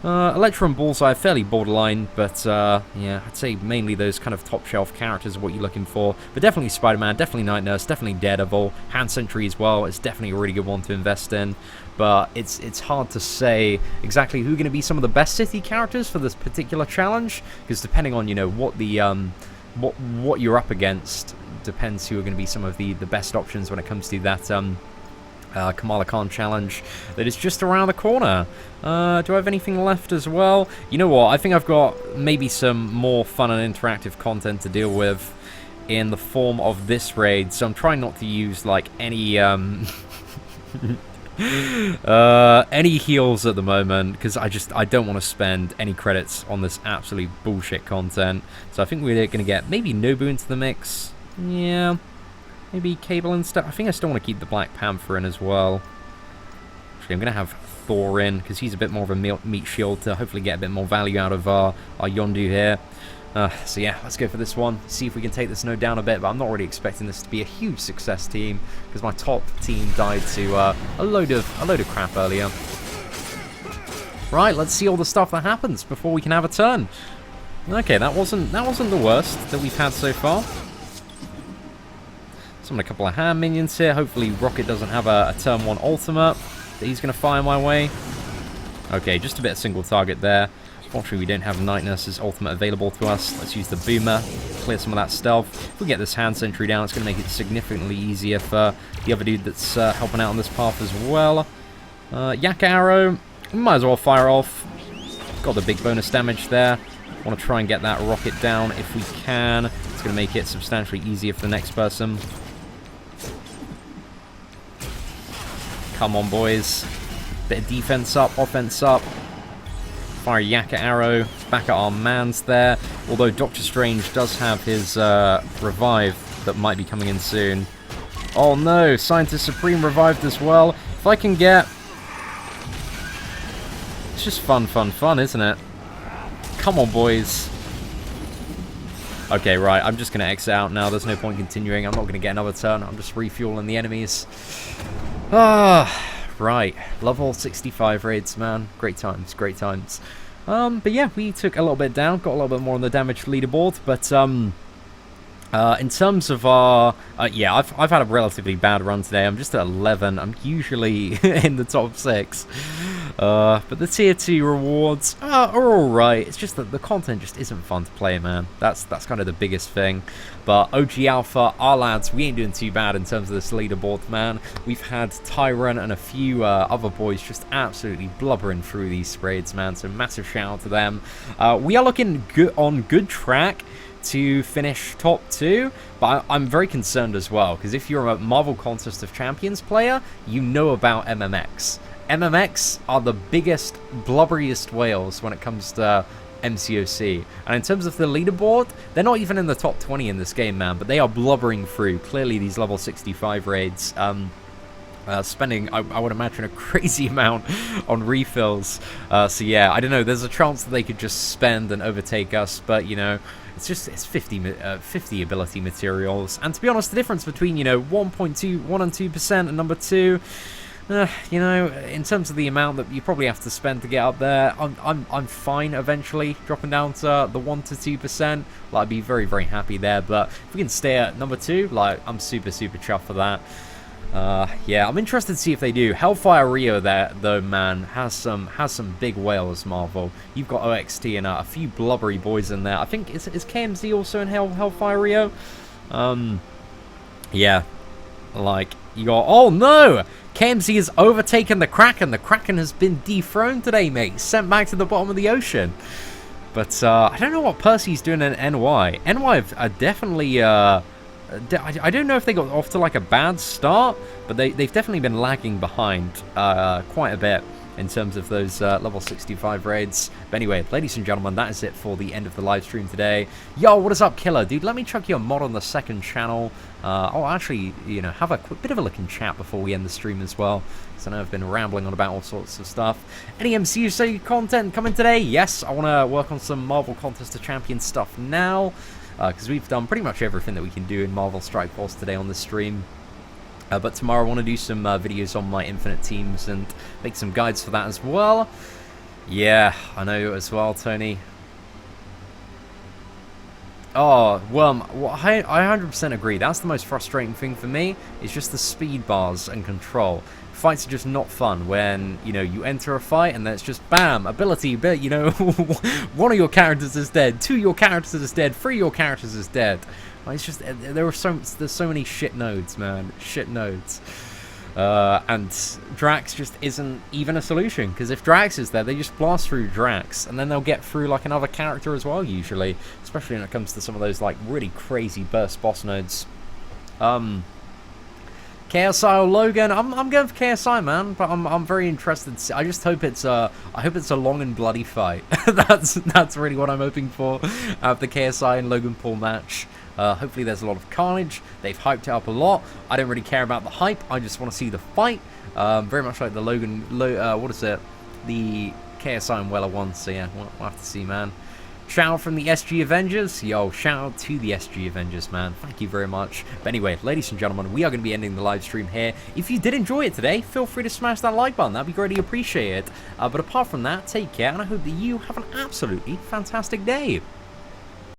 Electro and Bullseye are fairly borderline, but yeah, I'd say mainly those kind of top shelf characters are what you're looking for. But definitely Spider-Man, definitely Night Nurse, definitely Daredevil, Hand Sentry as well. It's definitely a really good one to invest in. But it's hard to say exactly who are going to be some of the best city characters for this particular challenge, because depending on what the what you're up against depends who are going to be some of the best options when it comes to that Kamala Khan challenge that is just around the corner. Do I have anything left as well? You know what? I think I've got maybe some more fun and interactive content to deal with in the form of this raid, so I'm trying not to use like any any heals at the moment, because I don't want to spend any credits on this absolute bullshit content. So I think we're going to get maybe Nobu into the mix. Yeah. Maybe Cable and stuff. I think I still want to keep the Black Panther in as well. Actually, I'm going to have Thor in, because he's a bit more of a meat shield to hopefully get a bit more value out of our Yondu here. So yeah, let's go for this one. See if we can take this node down a bit, but I'm not really expecting this to be a huge success team, because my top team died to a load of crap earlier. Right, let's see all the stuff that happens before we can have a turn. Okay, that wasn't the worst that we've had so far. Summon a couple of hand minions here. Hopefully Rocket doesn't have a turn 1 ultimate that he's going to fire my way. Okay, just a bit of single target there. Fortunately, we don't have Night Nurse's ultimate available to us. Let's use the Boomer, clear some of that stealth. If we get this Hand Sentry down, it's going to make it significantly easier for the other dude that's helping out on this path as well. Yak Arrow, might as well fire off. Got the big bonus damage there. Want to try and get that Rocket down if we can. It's going to make it substantially easier for the next person. Come on, boys. Bit of defense up, offense up. Fire Yakka Arrow. Back at our mans there. Although Doctor Strange does have his revive that might be coming in soon. Oh no, Scientist Supreme revived as well. If I can get... It's just fun, isn't it? Come on, boys. Okay, right, I'm just going to exit out now. There's no point continuing. I'm not going to get another turn. I'm just refueling the enemies. Right. Love all 65 raids, man. Great times, great times. But yeah, we took a little bit down. Got a little bit more on the damage leaderboard. But, in terms of our... yeah, I've had a relatively bad run today. I'm just at 11. I'm usually in the top 6. But the tier 2 rewards are alright. It's just that the content just isn't fun to play, man. That's kind of the biggest thing. But OG Alpha, our lads, we ain't doing too bad in terms of this leaderboard, man. We've had Tyrant and a few other boys just absolutely blubbering through these raids, man. So massive shout out to them. We are looking on good track to finish top 2, but I'm very concerned as well, because if you're a Marvel Contest of Champions player, you know about MMX. MMX are the biggest, blubberiest whales when it comes to MCOC. And in terms of the leaderboard, they're not even in the top 20 in this game, man, but they are blubbering through, clearly, these level 65 raids. Spending, I would imagine, a crazy amount on refills. So yeah, I don't know, there's a chance that they could just spend and overtake us, but, you know, it's 50 ability materials. And to be honest, the difference between, 1 and 2% and number 2... you know, in terms of the amount that you probably have to spend to get up there, I'm fine eventually dropping down to the 1 to 2%. Like, I'd be very, very happy there. But if we can stay at number 2, like, I'm super, super chuffed for that. Yeah, I'm interested to see if they do. Hellfire Rio there, though, man, has some big whales, Marvel. You've got OXT and a few blubbery boys in there. I think, is KMZ also in Hellfire Rio? Yeah, like, you got... Oh, no! KMZ has overtaken the Kraken. The Kraken has been dethroned today, mate. Sent back to the bottom of the ocean. But I don't know what Percy's doing in NY. NY are definitely... I don't know if they got off to like a bad start, but they've definitely been lagging behind quite a bit in terms of those level 65 raids. But anyway, ladies and gentlemen, that is it for the end of the live stream today. Yo, what is up, Killer? Dude, let me chuck you a mod on the second channel. I'll actually, have a quick bit of a look in chat before we end the stream as well, because I know I've been rambling on about all sorts of stuff. Any MCU content coming today? Yes, I want to work on some Marvel Contest of Champions stuff now. because we've done pretty much everything that we can do in Marvel Strike Force today on the stream. But tomorrow I want to do some videos on my Infinite Teams and make some guides for that as well. Yeah, I know as well, Tony. Oh, well, I 100% agree. That's the most frustrating thing for me, is just the speed bars and control. Fights are just not fun when, you know, you enter a fight and then it's just BAM! Ability, you know, one of your characters is dead, 2 of your characters is dead, 3 of your characters is dead. Like, it's just, there's so many shit nodes, man. Shit nodes. And Drax just isn't even a solution, because if Drax is there, they just blast through Drax, and then they'll get through like another character as well, usually, especially when it comes to some of those like really crazy burst boss nodes. KSI or Logan? I'm going for KSI, man, but I'm very interested. I just hope it's a long and bloody fight. that's really what I'm hoping for out of the KSI and Logan Paul match. Hopefully there's a lot of carnage. They've hyped it up a lot. I don't really care about the hype. I just want to see the fight. Very much like the the KSI and Weller one. So yeah, we'll have to see, man. Shout out from the SG Avengers. Yo, shout out to the SG Avengers, man. Thank you very much. But anyway, ladies and gentlemen, we are going to be ending the live stream here. If you did enjoy it today, feel free to smash that like button. That'd be greatly appreciated. But apart from that, take care, and I hope that you have an absolutely fantastic day.